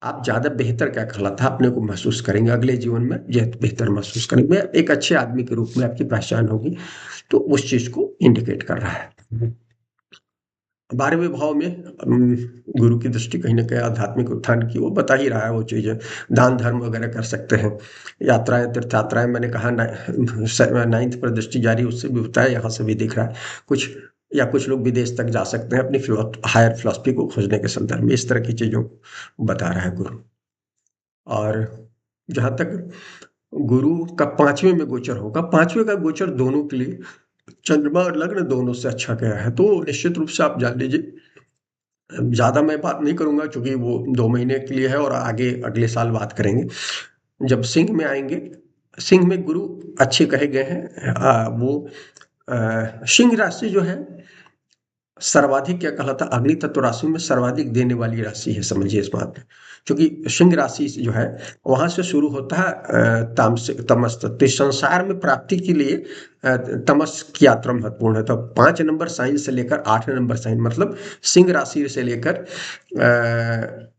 A: आप ज्यादा बेहतर क्या कहलाता है अपने को महसूस करेंगे, अगले जीवन में बेहतर महसूस करेंगे, एक अच्छे आदमी के रूप में आपकी पहचान होगी। तो उस चीज को इंडिकेट कर रहा है। 12वें भाव में गुरु की दृष्टि कहीं ना कहीं आध्यात्मिक उत्थान की वो बता ही रहा है, वो चीजें दान धर्म वगैरह कर सकते हैं, यात्राएं तीर्थ यात्राएं, मैंने कहा 9th पर दृष्टि जारी, उससे भी बताया, यहाँ से भी दिख रहा है कुछ, या कुछ लोग विदेश तक जा सकते हैं अपनी हायर फिलोसफी को खोजने के संदर्भ में, इस तरह की चीजों को बता रहा है गुरु। और जहां तक गुरु का 5वें में गोचर होगा, 5वें का गोचर दोनों के लिए, चंद्रमा और लग्न दोनों से अच्छा गया है, तो निश्चित रूप से आप जान लीजिए, ज्यादा मैं बात नहीं करूंगा क्योंकि वो 2 महीने के लिए है, और आगे अगले साल बात करेंगे। जब सिंह में आएंगे, सिंह में गुरु अच्छे कहे गए हैं, वो सिंह राशि जो है सर्वाधिक क्या कहलाता है, अग्नि तत्व राशि में सर्वाधिक देने वाली राशि है, समझिए इस बात में। क्योंकि सिंह राशि जो है वहां से शुरू होता है तामसिक तमस तत्व, तो इस संसार में प्राप्ति के लिए तमस की यात्रा महत्वपूर्ण है। तो 5 नंबर साइन से लेकर 8 नंबर साइन, मतलब सिंह राशि से लेकर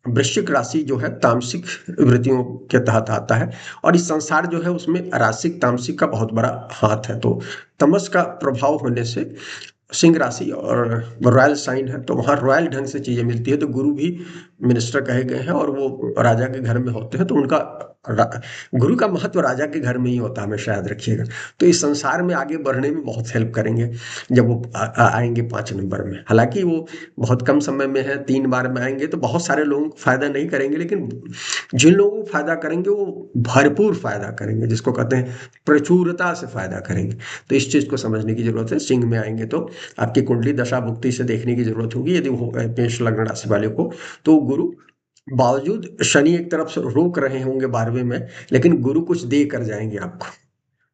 A: वृश्चिक राशि जो है तामसिक वृत्तियों के तहत आता है, और इस संसार जो है उसमें राशिक तामसिक का बहुत बड़ा हाथ है। तो तमस का प्रभाव होने से सिंह राशि और रॉयल साइन है, तो वहाँ रॉयल ढंग से चीजें मिलती है। तो गुरु भी मिनिस्टर कहे गए हैं, और वो राजा के घर में होते हैं, तो उनका गुरु का महत्व राजा के घर में ही होता है, हमेशा याद रखिएगा। तो इस संसार में आगे बढ़ने में बहुत हेल्प करेंगे जब वो आएंगे 5 नंबर में। हालांकि वो बहुत कम समय में है, 3 बार में आएंगे, तो बहुत सारे लोगों को फायदा नहीं करेंगे, लेकिन जिन लोगों को फायदा करेंगे वो भरपूर फायदा करेंगे, जिसको कहते हैं प्रचुरता से फायदा करेंगे। तो इस चीज को समझने की जरूरत है। सिंह में आएंगे तो आपकी कुंडली दशा भुक्ति से देखने की जरूरत होगी, यदि मेष लग्न राशि वाले को, तो गुरु बावजूद शनि एक तरफ से रोक रहे होंगे 12वें में, लेकिन गुरु कुछ दे कर जाएंगे आपको,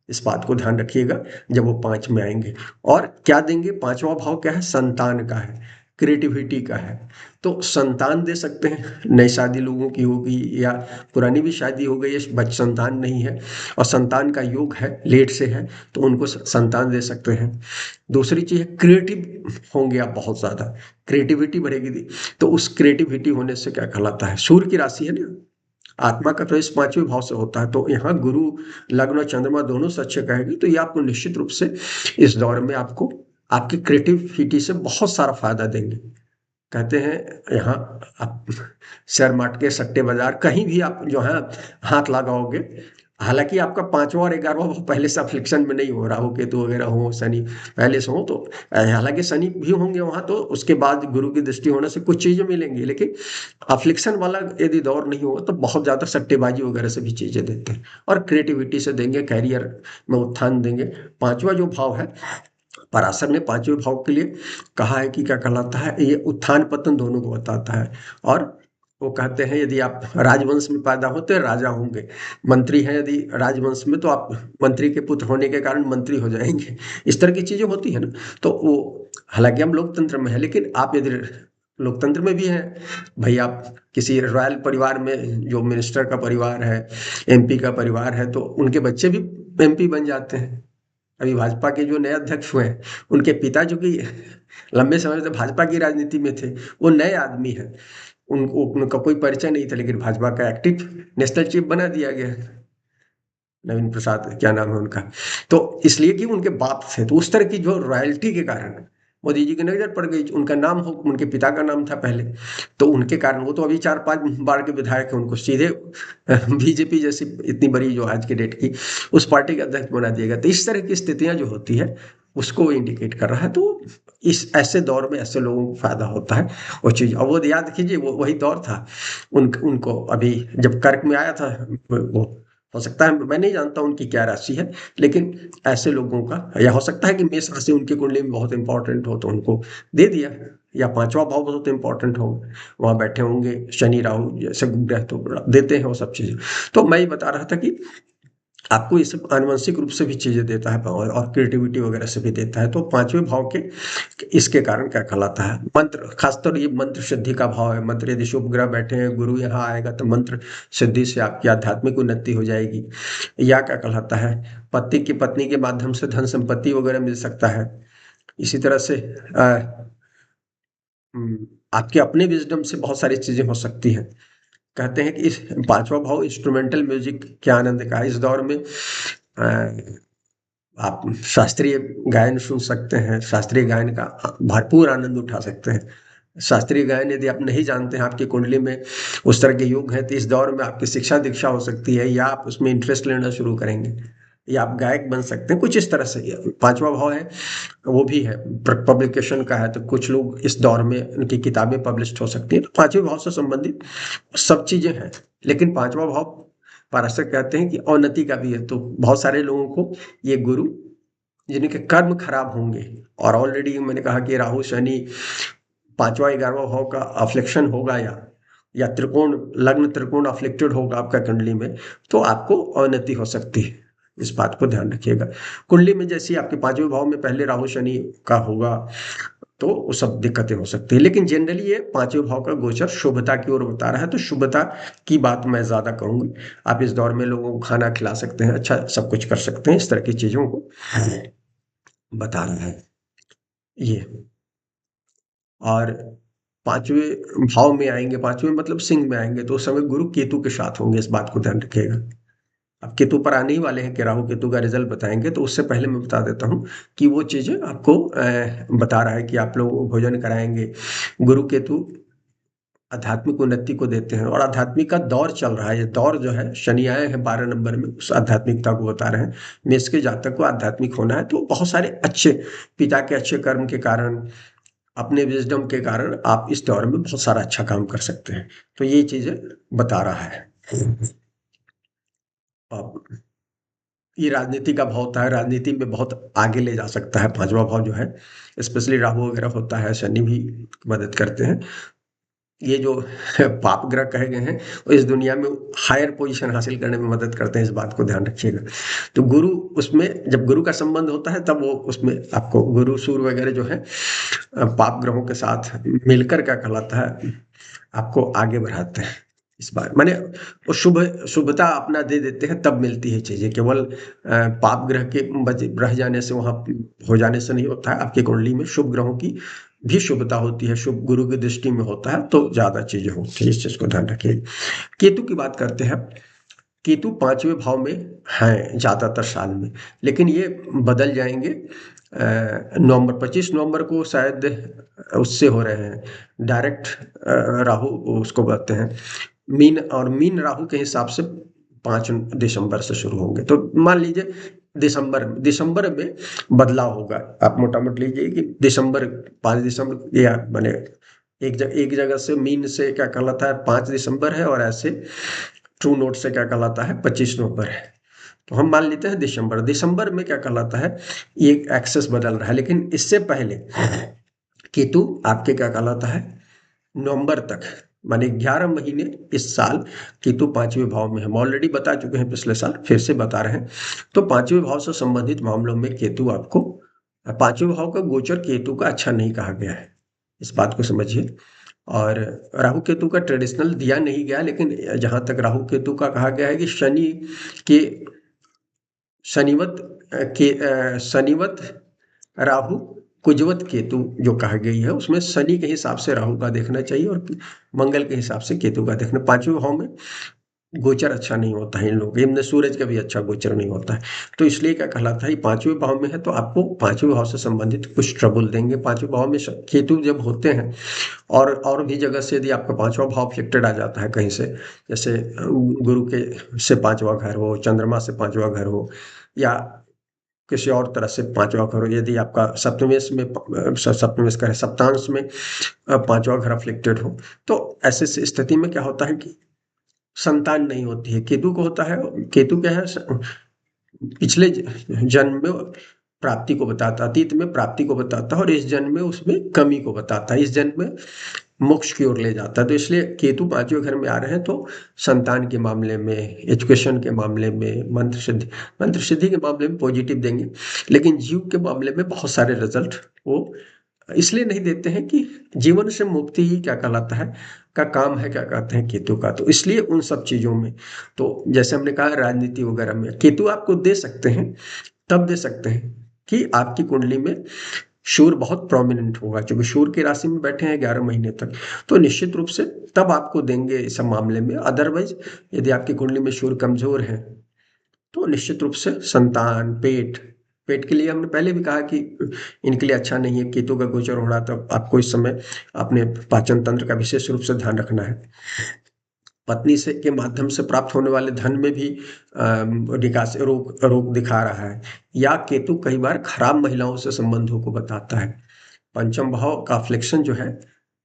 A: इस बात को ध्यान रखिएगा जब वो 5 में आएंगे। और क्या देंगे, 5वां भाव क्या है, संतान का है, क्रिएटिविटी का है, तो संतान दे सकते हैं। नई शादी लोगों की होगी या पुरानी भी शादी हो गई है, संतान नहीं है और संतान का योग है, लेट से है, तो उनको संतान दे सकते हैं। दूसरी चीज है क्रिएटिव होंगे आप, बहुत ज्यादा क्रिएटिविटी बढ़ेगी, तो उस क्रिएटिविटी होने से क्या कहलाता है, सूर्य की राशि है ना, आत्मा का प्रवेश 5वें भाव से होता है। तो यहाँ गुरु लग्न और चंद्रमा दोनों से अच्छे कहेंगे, तो ये आपको निश्चित रूप से इस दौर में आपको आपकी क्रिएटिविटी से बहुत सारा फायदा देंगे। कहते हैं यहाँ आप शेयर मार्केट के सट्टे बाजार कहीं भी आप जो है हाथ लगाओगे, हालांकि आपका 5वां और 11वां भाव पहले से अफ्लिक्शन में नहीं हो रहा हो, केतु वगैरह हो, शनि पहले से हो, तो हालांकि शनि भी होंगे वहां, तो उसके बाद गुरु की दृष्टि होने से कुछ चीजें मिलेंगी, लेकिन अफ्लिक्शन वाला यदि दौर नहीं होगा तो बहुत ज्यादा सट्टेबाजी वगैरह से भी चीजें देते हैं, और क्रिएटिविटी से देंगे, कैरियर में उत्थान देंगे। 5वां जो भाव है, पराशर ने 5वें भाव के लिए कहा है कि क्या कहलाता है, ये उत्थान पतन दोनों को बताता है। और वो कहते हैं यदि आप राजवंश में पैदा होते हैं राजा होंगे, मंत्री हैं यदि राजवंश में, तो आप मंत्री के पुत्र होने के कारण मंत्री हो जाएंगे, इस तरह की चीजें होती है ना। तो वो हालांकि हम लोकतंत्र में है, लेकिन आप यदि लोकतंत्र में भी हैं भाई, आप किसी रॉयल परिवार में, जो मिनिस्टर का परिवार है, एमपी का परिवार है, तो उनके बच्चे भी एमपी बन जाते हैं। अभी भाजपा के जो नए अध्यक्ष हुए हैं, उनके पिता जो कि लंबे समय से भाजपा की राजनीति में थे, वो नए आदमी हैं, उनको उनका कोई परिचय नहीं था, लेकिन भाजपा का एक्टिव नेशनल चीफ बना दिया गया। नवीन प्रसाद क्या नाम है उनका, तो इसलिए कि उनके बाप थे, तो उस तरह की जो रॉयल्टी के कारण मोदी जी की नजर पड़ गई, उनका नाम हो, उनके पिता का नाम था पहले, तो उनके कारण वो तो अभी 4-5 बार के विधायक हैं, उनको सीधे बीजेपी जैसी इतनी बड़ी जो आज के डेट की उस पार्टी का अध्यक्ष बना दिया गया। तो इस तरह की स्थितियां जो होती है उसको इंडिकेट कर रहा है। तो इस ऐसे दौर में ऐसे लोगों को फायदा होता है वो चीज। और वो याद कीजिए, वो वही दौर था उनको अभी जब कर्क में आया था। वो हो सकता है, मैं नहीं जानता उनकी क्या राशि है, लेकिन ऐसे लोगों का, या हो सकता है कि मेष राशि उनकी कुंडली में बहुत इंपॉर्टेंट हो तो उनको दे दिया, या पांचवा भाव बहुत इंपॉर्टेंट हो, वहां बैठे होंगे शनि राहु जैसे ग्रह, तो देते हैं वो सब चीजें। तो मैं ये बता रहा था कि आपको ये सब आनुवंशिक रूप से भी चीजें देता है और क्रिएटिविटी वगैरह से भी देता है। तो पांचवें भाव के इसके कारण क्या कहलाता है, मंत्र, खासतौर ये मंत्र सिद्धि का भाव है। मंत्र यदि शुभ ग्रह बैठे हैं, गुरु यहाँ आएगा तो मंत्र सिद्धि से आपकी आध्यात्मिक उन्नति हो जाएगी। या क्या कहलाता है, पति की पत्नी के माध्यम से धन संपत्ति वगैरह मिल सकता है। इसी तरह से आपके अपने विजडम से बहुत सारी चीजें हो सकती हैं। कहते हैं कि इस पांचवा भाव इंस्ट्रूमेंटल म्यूजिक के आनंद का है। इस दौर में आप शास्त्रीय गायन सुन सकते हैं, शास्त्रीय गायन का भरपूर आनंद उठा सकते हैं। शास्त्रीय गायन यदि आप नहीं जानते हैं, आपकी कुंडली में उस तरह के योग है, तो इस दौर में आपकी शिक्षा दीक्षा हो सकती है, या आप उसमें इंटरेस्ट लेना शुरू करेंगे, या आप गायक बन सकते हैं। कुछ इस तरह से पांचवा भाव है, वो भी है पब्लिकेशन का है, तो कुछ लोग इस दौर में उनकी किताबें पब्लिश हो सकती हैं। तो पांचवें भाव से संबंधित सब चीजें हैं। लेकिन पांचवा भाव पारसक कहते हैं कि अवनति का भी है। तो बहुत सारे लोगों को ये गुरु, जिनके कर्म खराब होंगे, और ऑलरेडी मैंने कहा कि राहु शनि पांचवा 11वां भाव का अफ्लिक्शन होगा, या त्रिकोण लग्न त्रिकोण अफ्लिक्टेड होगा आपका कुंडली में, तो आपको अवनति हो सकती है। इस बात को ध्यान रखिएगा। कुंडली में जैसे आपके पांचवें भाव में पहले राहु शनि का होगा, तो वो सब दिक्कतें हो सकती है। लेकिन जनरली ये पांचवें भाव का गोचर शुभता की ओर बता रहा है, तो शुभता की बात मैं ज्यादा कहूंगी। आप इस दौर में लोगों को खाना खिला सकते हैं, अच्छा सब कुछ कर सकते हैं, इस तरह की चीजों को बता रहा है ये। और पांचवें भाव में आएंगे, पांचवें मतलब सिंह में आएंगे, तो उस समय गुरु केतु के साथ होंगे, इस बात को ध्यान रखिएगा। अब केतु पर आने ही वाले हैं कि राहु केतु का रिजल्ट बताएंगे, तो उससे पहले मैं बता देता हूँ कि वो चीजें आपको बता रहा है कि आप लोगों को भोजन कराएंगे। गुरु केतु आध्यात्मिक उन्नति को देते हैं, और आध्यात्मिक का दौर चल रहा है। ये दौर जो है, शनि आए हैं 12 नंबर में, उस आध्यात्मिकता को बता रहे हैं। मेष के जातक को आध्यात्मिक होना है, तो बहुत सारे अच्छे पिता के अच्छे कर्म के कारण, अपने विजडम के कारण आप इस दौर में बहुत सारा अच्छा काम कर सकते हैं। तो ये चीजें बता रहा है। अब ये राजनीति का भाव होता है, राजनीति में बहुत आगे ले जा सकता है पांचवा भाव जो है। स्पेशली राहु वगैरह होता है, शनि भी मदद करते हैं। ये जो पाप ग्रह कहे गए हैं, वो इस दुनिया में हायर पोजीशन हासिल करने में मदद करते हैं, इस बात को ध्यान रखिएगा। तो गुरु, उसमें जब गुरु का संबंध होता है, तब वो उसमें आपको गुरु सूर्य वगैरह जो है पाप ग्रहों के साथ मिलकर क्या कहलाता है, आपको आगे बढ़ाते हैं। इस बार माने वो शुभता अपना दे देते हैं, तब मिलती है चीजें। केवल पाप ग्रह के रह जाने से, वहां हो जाने से नहीं होता है। आपकी कुंडली में शुभ ग्रहों की भी शुभता होती है, शुभ गुरु की दृष्टि में होता है, तो ज्यादा चीजें होती है। इस चीज को ध्यान रखिए। केतु की बात करते हैं। केतु पांचवें भाव में हैं ज्यादातर साल में, लेकिन ये बदल जाएंगे नवंबर, 25 नवंबर को शायद उससे हो रहे हैं डायरेक्ट। राहु उसको कहते हैं मीन, और मीन राहु के हिसाब से 5 दिसंबर से शुरू होंगे। तो मान लीजिए दिसंबर दिसंबर में बदलाव होगा। आप मोटा मोटी लीजिए कि दिसंबर, 5 दिसंबर, या माने एक जगह से मीन से क्या कहलाता है 5 दिसंबर है, और ऐसे ट्रू नोट से क्या कहलाता है 25 नवंबर है। तो हम मान लेते हैं दिसंबर, दिसंबर में क्या कहलाता है, ये एक्सेस बदल रहा है। लेकिन इससे पहले केतु आपके क्या कहलाता है, नवंबर तक, माने 11 महीने इस साल केतु पांचवें भाव में। हम ऑलरेडी बता चुके हैं पिछले साल, फिर से बता रहे हैं। तो पांचवें भाव से संबंधित मामलों में केतु आपको, पांचवें भाव का गोचर केतु का अच्छा नहीं कहा गया है, इस बात को समझिए। और राहु केतु का ट्रेडिशनल दिया नहीं गया, लेकिन जहां तक राहु केतु का कहा गया है कि शनि के शनिवत शनिवत राहु कुजवत केतु जो कहा गई है, उसमें शनि के हिसाब से राहु का देखना चाहिए, और मंगल के हिसाब से केतु का देखना। पांचवें भाव में गोचर अच्छा नहीं होता है इन लोगों के, इनमें सूरज का भी अच्छा गोचर नहीं होता है। तो इसलिए क्या कहलाता है, पांचवें भाव में है तो आपको पांचवें भाव से संबंधित कुछ ट्रबल देंगे। पांचवें भाव में केतु जब होते हैं, और भी जगह से यदि आपका पांचवा भाव अफेक्टेड आ जाता है कहीं से, जैसे गुरु के से पांचवा घर हो, चंद्रमा से पांचवा घर हो, या किसी और तरह से पांचवा घर, यदि आपका सप्तमेश में सप्तमेश का सप्तांश में पांचवा घर अफ्लिक्टेड हो, तो ऐसे स्थिति में क्या होता है कि संतान नहीं होती है। केतु को होता है, केतु क्या है, पिछले जन्म में प्राप्ति को बताता, अतीत में प्राप्ति को बताता है, और इस जन्म में उसमें कमी को बताता है, इस जन्म में मोक्ष की ओर ले जाता है। तो इसलिए केतु पांचवें घर में आ रहे हैं तो संतान के मामले में, एजुकेशन के मामले में, मंत्र सिद्धि के मामले में पॉजिटिव देंगे, लेकिन जीव के मामले में बहुत सारे रिजल्ट वो इसलिए नहीं देते हैं कि जीवन से मुक्ति ही क्या कहलाता है का काम है, क्या कहते हैं केतु का। तो इसलिए उन सब चीजों में, तो जैसे हमने कहा राजनीति वगैरह में केतु आपको दे सकते हैं, तब दे सकते हैं कि आपकी कुंडली में सूर्य बहुत प्रोमिनेंट होगा, क्योंकि सूर्य की राशि में बैठे हैं 11 महीने तक, तो निश्चित रूप से तब आपको देंगे इस मामले में। अदरवाइज यदि आपकी कुंडली में सूर्य कमजोर है तो निश्चित रूप से संतान, पेट, पेट के लिए हमने पहले भी कहा कि इनके लिए अच्छा नहीं है केतु का गोचर हो रहा, तो आपको इस समय अपने पाचन तंत्र का विशेष रूप से ध्यान रखना है। पत्नी से के माध्यम से प्राप्त होने वाले धन में भी विकास रोग दिखा रहा है, या केतु कई बार खराब महिलाओं से संबंधों को बताता है। पंचम भाव का अफ्लिक्शन जो है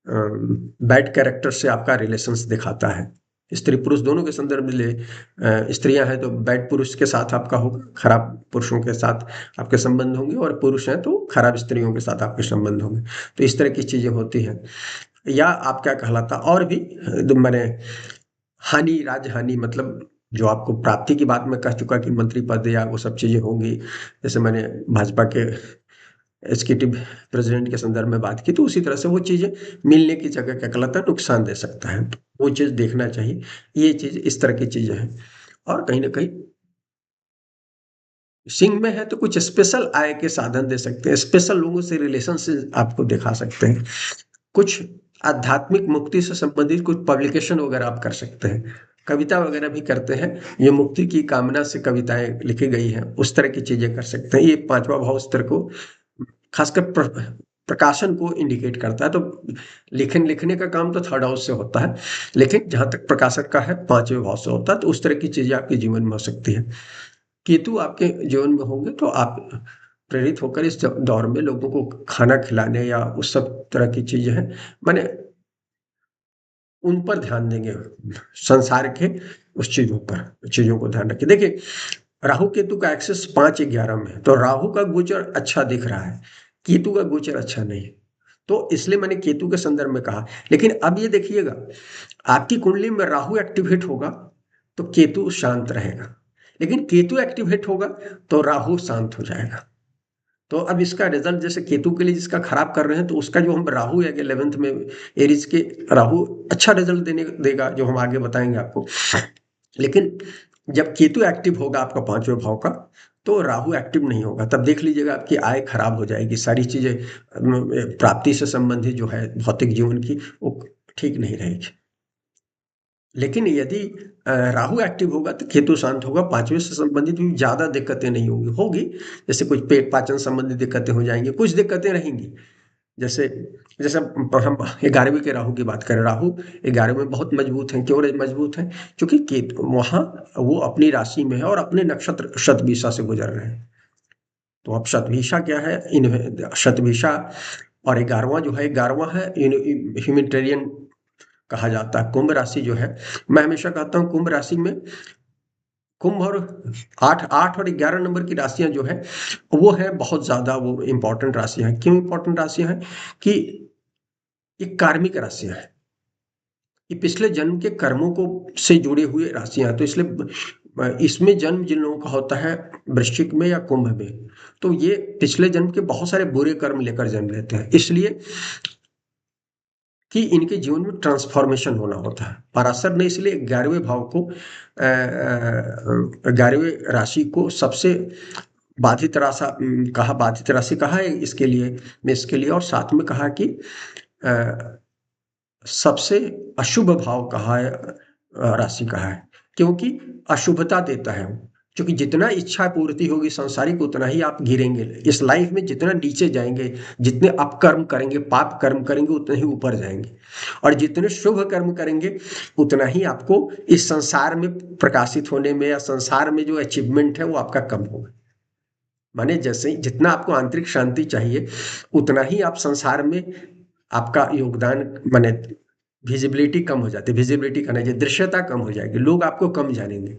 A: बैड कैरेक्टर से आपका रिलेशंस दिखाता है। स्त्री पुरुष दोनों के संदर्भ में ले, स्त्रियां हैं तो बैड पुरुष के साथ आपका होगा, खराब पुरुषों के साथ आपके संबंध होंगे, और पुरुष हैं तो खराब स्त्रियों के साथ आपके संबंध होंगे। तो इस तरह की चीजें होती हैं। या आप क्या कहलाता, और भी मैंने हानि, राजहानि, मतलब जो आपको प्राप्ति की बात मैं कह चुका कि मंत्री पद या वो सब चीजें होंगी, जैसे मैंने भाजपा के एग्जीक्यूटिव प्रेसिडेंट के संदर्भ में बात की, तो उसी तरह से वो चीजें मिलने की जगह क्या कहलाता है, नुकसान दे सकता है। तो वो चीज देखना चाहिए। ये चीज, इस तरह की चीजें हैं। और कहीं ना कहीं सिंह में है तो कुछ स्पेशल आय के साधन दे सकते हैं, स्पेशल लोगों से रिलेशन से आपको दिखा सकते हैं, कुछ आध्यात्मिक मुक्ति से संबंधित कुछ पब्लिकेशन वगैरह आप कर सकते हैं, कविता वगैरह भी करते हैं, ये मुक्ति की कामना से कविताएं लिखी गई हैं, उस तरह की चीजें कर सकते हैं। ये पांचवा भाव स्तर को खासकर प्रकाशन को इंडिकेट करता है। तो लिखने का काम तो थर्ड हाउस से होता है, लेकिन जहां तक प्रकाशक का है पांचवें भाव से होता है। तो उस तरह की चीजें आपके जीवन में हो सकती है। केतु आपके जीवन में होंगे तो आप प्रेरित होकर इस दौर में लोगों को खाना खिलाने या उस सब तरह की चीजें हैं, माने उन पर ध्यान देंगे, संसार के उस चीजों को ध्यान रखिए। देखिए राहु केतु का एक्सेस 5-11 में है, तो राहु का गोचर अच्छा दिख रहा है, केतु का गोचर अच्छा नहीं है, तो इसलिए मैंने केतु के संदर्भ में कहा। लेकिन अब ये देखिएगा, आपकी कुंडली में राहु एक्टिवेट होगा तो केतु शांत रहेगा, लेकिन केतु एक्टिवेट होगा तो राहु शांत हो जाएगा। तो अब इसका रिजल्ट जैसे केतु के लिए जिसका खराब कर रहे हैं, तो उसका जो हम राहु है 11th में एरीज के, राहु अच्छा रिजल्ट देगा, जो हम आगे बताएंगे आपको। लेकिन जब केतु एक्टिव होगा आपका पांचवें भाव का, तो राहु एक्टिव नहीं होगा, तब देख लीजिएगा आपकी आय खराब हो जाएगी, सारी चीजें प्राप्ति से संबंधित जो है भौतिक जीवन की, वो ठीक नहीं रहेगी। लेकिन यदि राहु एक्टिव होगा तो केतु शांत होगा, पांचवें से संबंधित भी ज्यादा दिक्कतें नहीं होगी, जैसे कुछ पेट पाचन संबंधित दिक्कतें हो जाएंगी, कुछ दिक्कतें रहेंगी। जैसे जैसे हम 11वीं के राहु की बात करें, राहु 11वें में बहुत मजबूत हैं। क्यों मजबूत हैं? क्योंकि केतु वहां वो अपनी राशि में है और अपने नक्षत्र शतभिषा से गुजर रहे हैं। तो अब शतभिषा क्या है, इन शतभिषा और 11वां जो है, 11वां है ह्यूमैनिटेरियन कहा जाता है। कुंभ राशि जो है, मैं हमेशा कहता हूं कुंभ राशि में, कुंभ और 8 और 11 नंबर की राशियां जो है वो है बहुत ज्यादा वो इंपॉर्टेंट राशियां हैं। क्यों इंपॉर्टेंट राशियां हैं? कि ये कार्मिक राशियां हैं, ये पिछले जन्म के कर्मों को से जुड़े हुए राशियां हैं। तो इसलिए इसमें जन्म जिन लोगों का होता है वृश्चिक में या कुंभ में, तो ये पिछले जन्म के बहुत सारे बुरे कर्म लेकर जन्म लेते हैं, इसलिए कि इनके जीवन में ट्रांसफॉर्मेशन होना होता है। पराशर ने इसलिए 11वें भाव को, 11वें राशि को सबसे बाधित राशि कहा, बाधित राशि कहा है इसके लिए, मेष के लिए, और साथ में कहा कि सबसे अशुभ भाव कहा है, राशि कहा है, क्योंकि अशुभता देता है वो। क्योंकि जितना इच्छा पूर्ति होगी संसारिक, उतना ही आप गिरेंगे इस लाइफ में, जितना नीचे जाएंगे, जितने अपकर्म करेंगे, पाप कर्म करेंगे, उतने ही ऊपर जाएंगे, और जितने शुभ कर्म करेंगे उतना ही आपको इस संसार में प्रकाशित होने में या संसार में जो अचीवमेंट है वो आपका कम होगा। माने जैसे ही जितना आपको आंतरिक शांति चाहिए, उतना ही आप संसार में आपका योगदान, माने विजिबिलिटी कम हो जाती है, विजिबिलिटी कहना चाहिए, दृश्यता कम हो जाएगी, लोग आपको कम जानेंगे।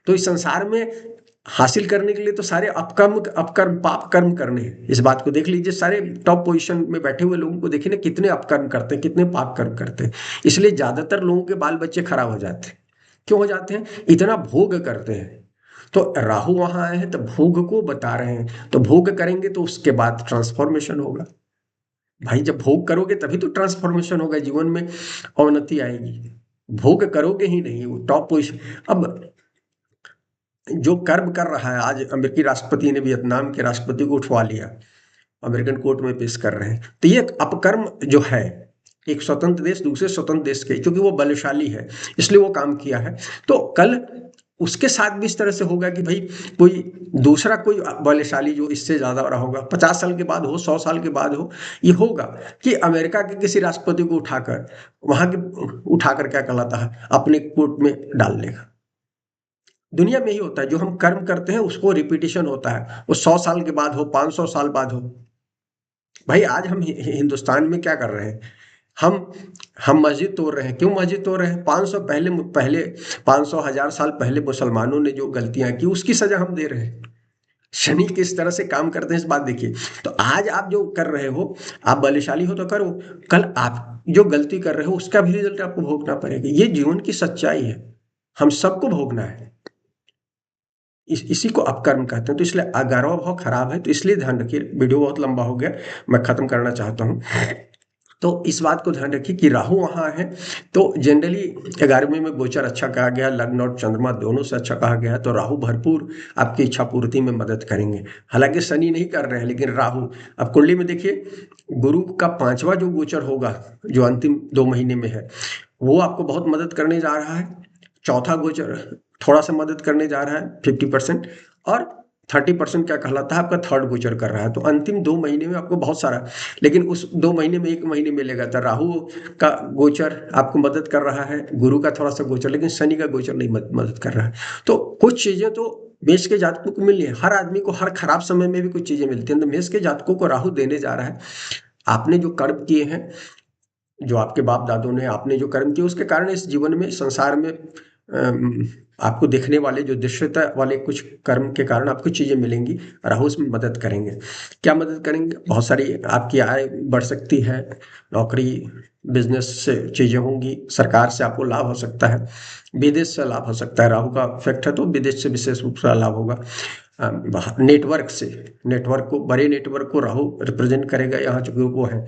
A: तो इस संसार में हासिल करने के लिए तो सारे अपकर्म अपकर्म पाप कर्म करने हैं। इस बात को देख लीजिए, सारे टॉप पोजीशन में बैठे हुए लोगों को देखिए ना, कितने अपकर्म करते हैं, कितने पाप कर्म करते हैं। इसलिए ज्यादातर लोगों के बाल बच्चे खराब हो जाते हैं। क्यों हो जाते हैं? इतना भोग करते हैं। तो राहु वहां आए हैं तो भोग को बता रहे हैं, तो भोग करेंगे तो उसके बाद ट्रांसफॉर्मेशन होगा। भाई जब भोग करोगे तभी तो ट्रांसफॉर्मेशन होगा, जीवन में अवनति आएगी। भोग करोगे ही नहीं, वो टॉप पोजिशन। अब जो कर्म कर रहा है, आज अमेरिकी राष्ट्रपति ने वियतनाम के राष्ट्रपति को उठवा लिया, अमेरिकन कोर्ट में पेश कर रहे हैं। तो ये अपकर्म जो है, एक स्वतंत्र देश दूसरे स्वतंत्र देश के, क्योंकि वो बलशाली है इसलिए वो काम किया है, तो कल उसके साथ भी इस तरह से होगा कि भाई कोई दूसरा कोई बलशाली जो इससे ज्यादा रहा होगा, 50 साल के बाद हो, 100 साल के बाद हो, ये होगा कि अमेरिका के किसी राष्ट्रपति को उठाकर वहां के उठाकर क्या कहलाता है अपने कोर्ट में डाल लेगा। दुनिया में ही होता है, जो हम कर्म करते हैं उसको रिपीटिशन होता है, वो 100 साल के बाद हो, 500 साल बाद हो। भाई आज हम हिंदुस्तान में क्या कर रहे हैं, हम हम मस्जिद तोड़ रहे हैं। क्यों मस्जिद तोड़ रहे हैं? 500 पहले पहले 500 1000 साल पहले मुसलमानों ने जो गलतियां की उसकी सजा हम दे रहे हैं। शनि किस तरह से काम करते हैं इस बात देखिए। तो आज आप जो कर रहे हो, आप बलशाली हो तो करो, कल आप जो गलती कर रहे हो उसका भी रिजल्ट आपको भोगना पड़ेगा। ये जीवन की सच्चाई है, हम सबको भोगना है। इसी को अपकर्म कहते हैं। तो इसलिए ग्यारहवा भाव खराब है, तो इसलिए ध्यान रखिए। वीडियो बहुत लंबा हो गया, मैं खत्म करना चाहता हूँ। तो इस बात को ध्यान रखिए कि राहु वहां है, तो जनरली 11वें में गोचर अच्छा कहा गया, लग्न और चंद्रमा दोनों से अच्छा कहा गया है। तो राहु भरपूर आपकी इच्छा पूर्ति में मदद करेंगे। हालांकि शनि नहीं कर रहे हैं, लेकिन राहु। अब कुंडली में देखिए, गुरु का 5वां जो गोचर होगा, जो अंतिम 2 महीने में है, वो आपको बहुत मदद करने जा रहा है। चौथा गोचर थोड़ा सा मदद करने जा रहा है 50%, और 30% क्या कहलाता है आपका थर्ड गोचर कर रहा है। तो अंतिम 2 महीने में आपको बहुत सारा, लेकिन उस 2 महीने में 1 महीने मिलेगा। तो राहु का गोचर आपको मदद कर रहा है, गुरु का थोड़ा सा गोचर, लेकिन शनि का गोचर नहीं मदद कर रहा है। तो कुछ चीजें तो मेष के जातकों को मिली है। हर आदमी को हर खराब समय में भी कुछ चीजें मिलती हैं, तो मेष के जातकों को राहु देने जा रहा है। आपने जो कर्म किए हैं, जो आपके बाप दादों ने, आपने जो कर्म किए, उसके कारण इस जीवन में संसार में आपको देखने वाले जो दृश्यता वाले कुछ कर्म के कारण आपको चीजें मिलेंगी। राहु इसमें मदद करेंगे। क्या मदद करेंगे? बहुत सारी आपकी आय बढ़ सकती है, नौकरी बिजनेस से चीजें होंगी, सरकार से आपको लाभ हो सकता है, विदेश से लाभ हो सकता है। राहु का इफेक्ट है तो विदेश से विशेष रूप से लाभ होगा। नेटवर्क से, नेटवर्क को, बड़े नेटवर्क को राहु रिप्रेजेंट करेगा। यहाँ जो वो है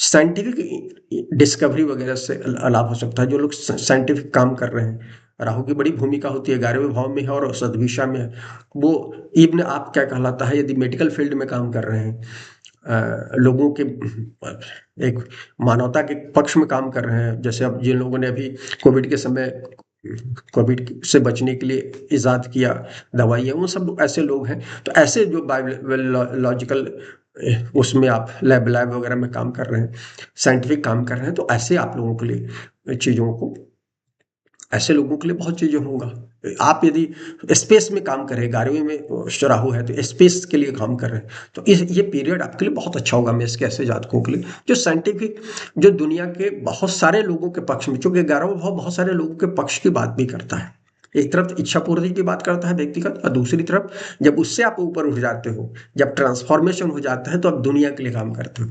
A: साइंटिफिक डिस्कवरी वगैरह से लाभ हो सकता है। जो लोग साइंटिफिक काम कर रहे हैं, राहु की बड़ी भूमिका होती है। 11वें भाव में है और सद्दिशा में है। वो इब्न आप क्या कहलाता है, यदि मेडिकल फील्ड में काम कर रहे हैं, लोगों के एक मानवता के पक्ष में काम कर रहे हैं, जैसे अब जिन लोगों ने अभी कोविड के समय कोविड से बचने के लिए इजाद किया दवाई है, वो सब ऐसे लोग हैं। तो ऐसे जो बायोलॉजिकल उसमें आप लैब वगैरह में काम कर रहे हैं, साइंटिफिक काम कर रहे हैं, तो ऐसे आप लोगों के लिए चीज़ों को, ऐसे लोगों के लिए बहुत चीज़ें होगा। आप यदि स्पेस में काम कर रहे हैं, 11वें में राहु है तो स्पेस के लिए काम कर रहे हैं, तो ये पीरियड आपके लिए बहुत अच्छा होगा मेष के ऐसे जातकों के लिए जो साइंटिफिक, जो दुनिया के बहुत सारे लोगों के पक्ष में, चूंकि 11वां भाव बहुत सारे लोगों के पक्ष की बात भी करता है। एक तरफ इच्छा पूर्ति की बात करता है व्यक्तिगत, और दूसरी तरफ जब उससे आप ऊपर उठ जाते हो, जब ट्रांसफॉर्मेशन हो जाता है, तो आप दुनिया के लिए काम करते हो।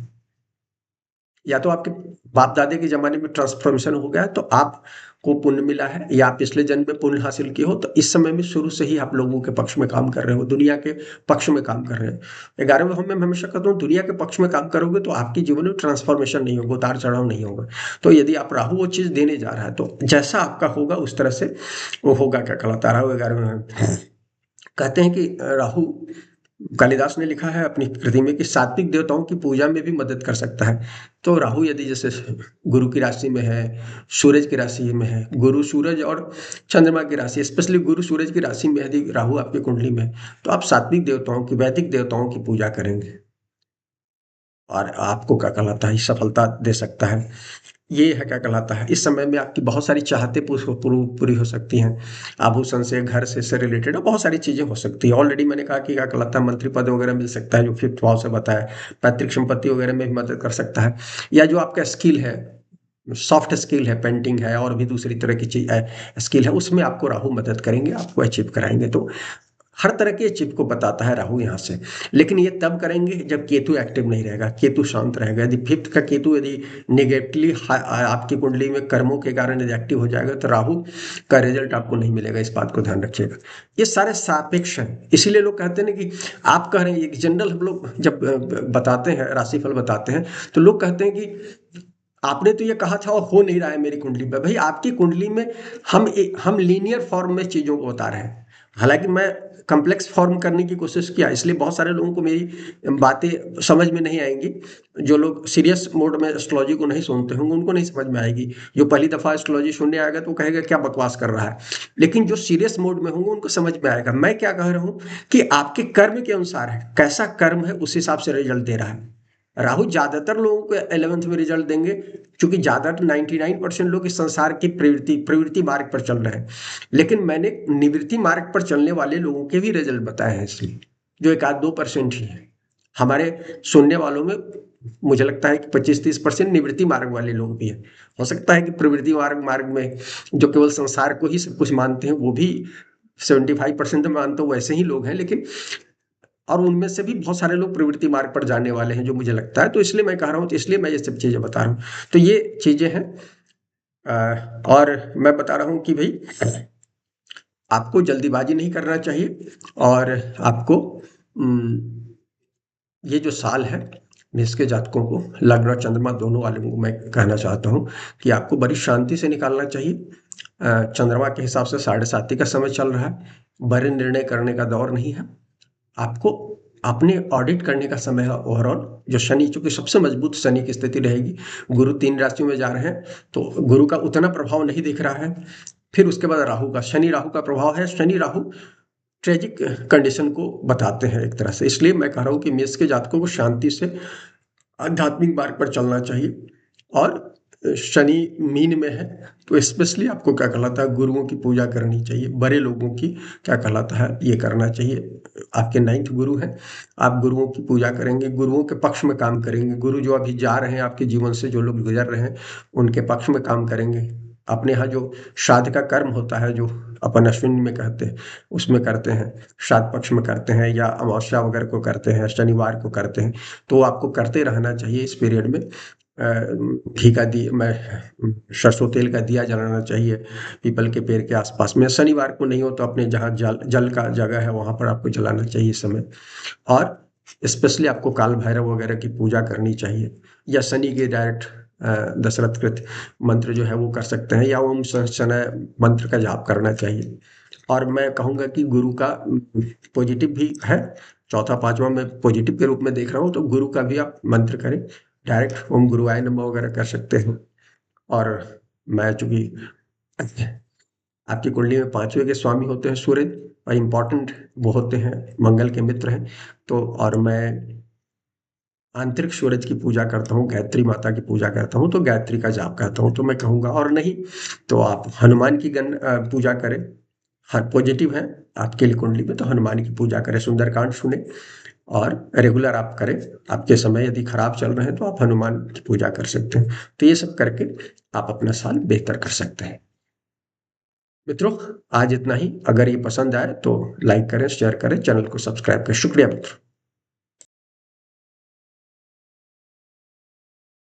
A: या तो आपके बाप दादे के जमाने में ट्रांसफॉर्मेशन हो गया तो आपको पुण्य मिला है, या पिछले जन्म में पुण्य हासिल किए हो, तो इस समय में शुरू से ही आप लोगों के पक्ष में काम कर रहे हो, दुनिया के पक्ष में काम कर रहे हो। 11वें भाव में मैं हमेशा कहता हूँ, दुनिया के पक्ष में काम करोगे तो आपके जीवन में ट्रांसफॉर्मेशन नहीं होगा, उतार चढ़ाव नहीं होगा। तो यदि आप राहु वो चीज देने जा रहा है, तो जैसा आपका होगा उस तरह से वो होगा। क्या कहलाता है राहु 11वें में? कहते हैं कि राहु, कालिदास ने लिखा है अपनी कृति में कि सात्विक देवताओं की पूजा में भी मदद कर सकता है। तो राहु यदि जैसे गुरु की राशि में है, सूरज की राशि में है, गुरु सूरज और चंद्रमा की राशि, स्पेशली गुरु सूरज की राशि में यदि राहु आपकी कुंडली में है, तो आप सात्विक देवताओं की, वैदिक देवताओं की पूजा करेंगे और आपको क्या कहलाता है सफलता दे सकता है। ये है क्या कहलाता है, इस समय में आपकी बहुत सारी चाहतें पूरी हो सकती हैं। आभूषण से, घर से रिलेटेड बहुत सारी चीज़ें हो सकती हैं। ऑलरेडी मैंने कहा कि क्या कहलाता है, मंत्री पद वगैरह मिल सकता है, जो 5th भाव से बताया। पैतृक संपत्ति वगैरह में भी मदद कर सकता है। या जो आपका स्किल है, सॉफ्ट स्किल है, पेंटिंग है और भी दूसरी तरह की चीज स्किल है, उसमें आपको राहु मदद करेंगे, आपको अचीव कराएंगे। तो हर तरह के चिप को बताता है राहु यहाँ से। लेकिन ये तब करेंगे जब केतु एक्टिव नहीं रहेगा, केतु शांत रहेगा। यदि 5th का केतु यदि नेगेटिवली आपकी कुंडली में कर्मों के कारण यदि एक्टिव हो जाएगा तो राहु का रिजल्ट आपको नहीं मिलेगा, इस बात को ध्यान रखिएगा। ये सारे सापेक्ष हैं, इसीलिए लोग कहते हैं ना कि आप कह रहे हैं, एक जनरल हम लोग जब बताते हैं, राशिफल बताते हैं, तो लोग कहते हैं कि आपने तो ये कहा था और हो नहीं रहा है मेरी कुंडली में। भाई आपकी कुंडली में हम लीनियर फॉर्म में चीजों को बता रहे हैं, हालांकि मैं कॉम्प्लेक्स फॉर्म करने की कोशिश किया, इसलिए बहुत सारे लोगों को मेरी बातें समझ में नहीं आएंगी। जो लोग सीरियस मोड में एस्ट्रोलॉजी को नहीं सुनते होंगे उनको नहीं समझ में आएगी। जो पहली दफा एस्ट्रोलॉजी सुनने आएगा तो कहेगा क्या बकवास कर रहा है। लेकिन जो सीरियस मोड में होंगे उनको समझ में आएगा। मैं क्या कह रहा हूं कि आपके कर्म के अनुसार है, कैसा कर्म है उस हिसाब से रिजल्ट दे रहा है। राहु ज्यादातर लोगों को 11th में रिजल्ट देंगे, क्योंकि ज्यादातर 99% लोग इस संसार की प्रवृत्ति मार्ग पर चल रहे हैं। लेकिन मैंने निवृत्ति मार्ग पर चलने वाले लोगों के भी रिजल्ट बताए हैं, इसलिए जो 1-2% ही है। हमारे सुनने वालों में मुझे लगता है कि 25-30% निवृत्ति मार्ग वाले लोग भी हैं। हो सकता है कि प्रवृत्ति मार्ग में जो केवल संसार को ही सब कुछ मानते हैं वो भी 75% मानते हो, वैसे ही लोग हैं। लेकिन और उनमें से भी बहुत सारे लोग प्रवृत्ति मार्ग पर जाने वाले हैं, जो मुझे लगता है। तो इसलिए मैं कह रहा हूँ, तो इसलिए मैं ये सब चीजें बता रहा हूँ। तो ये चीजें हैं। और मैं बता रहा हूँ कि भाई आपको जल्दीबाजी नहीं करना चाहिए। और आपको ये जो साल है, मेष के जातकों को, लग्न और चंद्रमा दोनों वालों को मैं कहना चाहता हूँ कि आपको बड़ी शांति से निकालना चाहिए। चंद्रमा के हिसाब से 7:30 का समय चल रहा है, बड़े निर्णय करने का दौर नहीं है। आपको अपने ऑडिट करने का समय है। ओवरऑल जो शनि, चूंकि सबसे मजबूत शनि की स्थिति रहेगी, गुरु 3 राशियों में जा रहे हैं तो गुरु का उतना प्रभाव नहीं दिख रहा है। फिर उसके बाद राहु का, शनि राहु का प्रभाव है। शनि राहु ट्रेजिक कंडीशन को बताते हैं एक तरह से। इसलिए मैं कह रहा हूँ कि मेष के जातकों को शांति से आध्यात्मिक मार्ग पर चलना चाहिए। और शनि मीन में है तो स्पेशली आपको क्या कहलाता है, गुरुओं की पूजा करनी चाहिए, बड़े लोगों की क्या कहलाता है ये करना चाहिए। आपके 9th गुरु हैं, आप गुरुओं की पूजा करेंगे, गुरुओं के पक्ष में काम करेंगे। गुरु जो अभी जा रहे हैं आपके जीवन से, जो लोग गुजर रहे हैं, उनके पक्ष में काम करेंगे। अपने यहाँ जो श्राद्ध का कर्म होता है, जो अपन अश्विन में कहते हैं, उसमें करते हैं, श्राद्ध पक्ष में करते हैं, या अमावस्या वगैरह को करते हैं, शनिवार को करते हैं। तो आपको करते रहना चाहिए इस पीरियड में। घी का दिया, मैं सरसों तेल का दिया जलाना चाहिए पीपल के पेड़ के आसपास में। शनिवार को नहीं हो तो अपने जहाँ जल का जगह है वहां पर आपको जलाना चाहिए इस समय। और स्पेशली आपको काल भैरव वगैरह की पूजा करनी चाहिए, या शनि के डायरेक्ट दशरथ कृत मंत्र जो है वो कर सकते हैं, या ओम शनय मंत्र का जाप करना चाहिए। और मैं कहूँगा कि गुरु का पॉजिटिव भी है, चौथा पांचवा में पॉजिटिव के रूप में देख रहा हूँ, तो गुरु का भी आप मंत्र करें, डायरेक्ट ओम गुरुआय नमः वगैरह कर सकते हैं। और मैं चूंकि आपकी कुंडली में 5वें के स्वामी होते हैं सूर्य, और इम्पोर्टेंट वो होते हैं, मंगल के मित्र हैं। तो और मैं आंतरिक सूरज की पूजा करता हूँ, गायत्री माता की पूजा करता हूँ, तो गायत्री का जाप करता हूँ। तो मैं कहूँगा, और नहीं तो आप हनुमान की पूजा करें। हर पॉजिटिव है आपके लिए कुंडली में, तो हनुमान की पूजा करें, सुंदरकांड सुने और रेगुलर आप करें। आपके समय यदि खराब चल रहे हैं तो आप हनुमान की पूजा कर सकते हैं। तो ये सब करके आप अपना साल बेहतर कर सकते हैं। मित्रों, आज इतना ही। अगर ये पसंद आए तो लाइक करें, शेयर करें, चैनल को सब्सक्राइब करें। शुक्रिया मित्रों।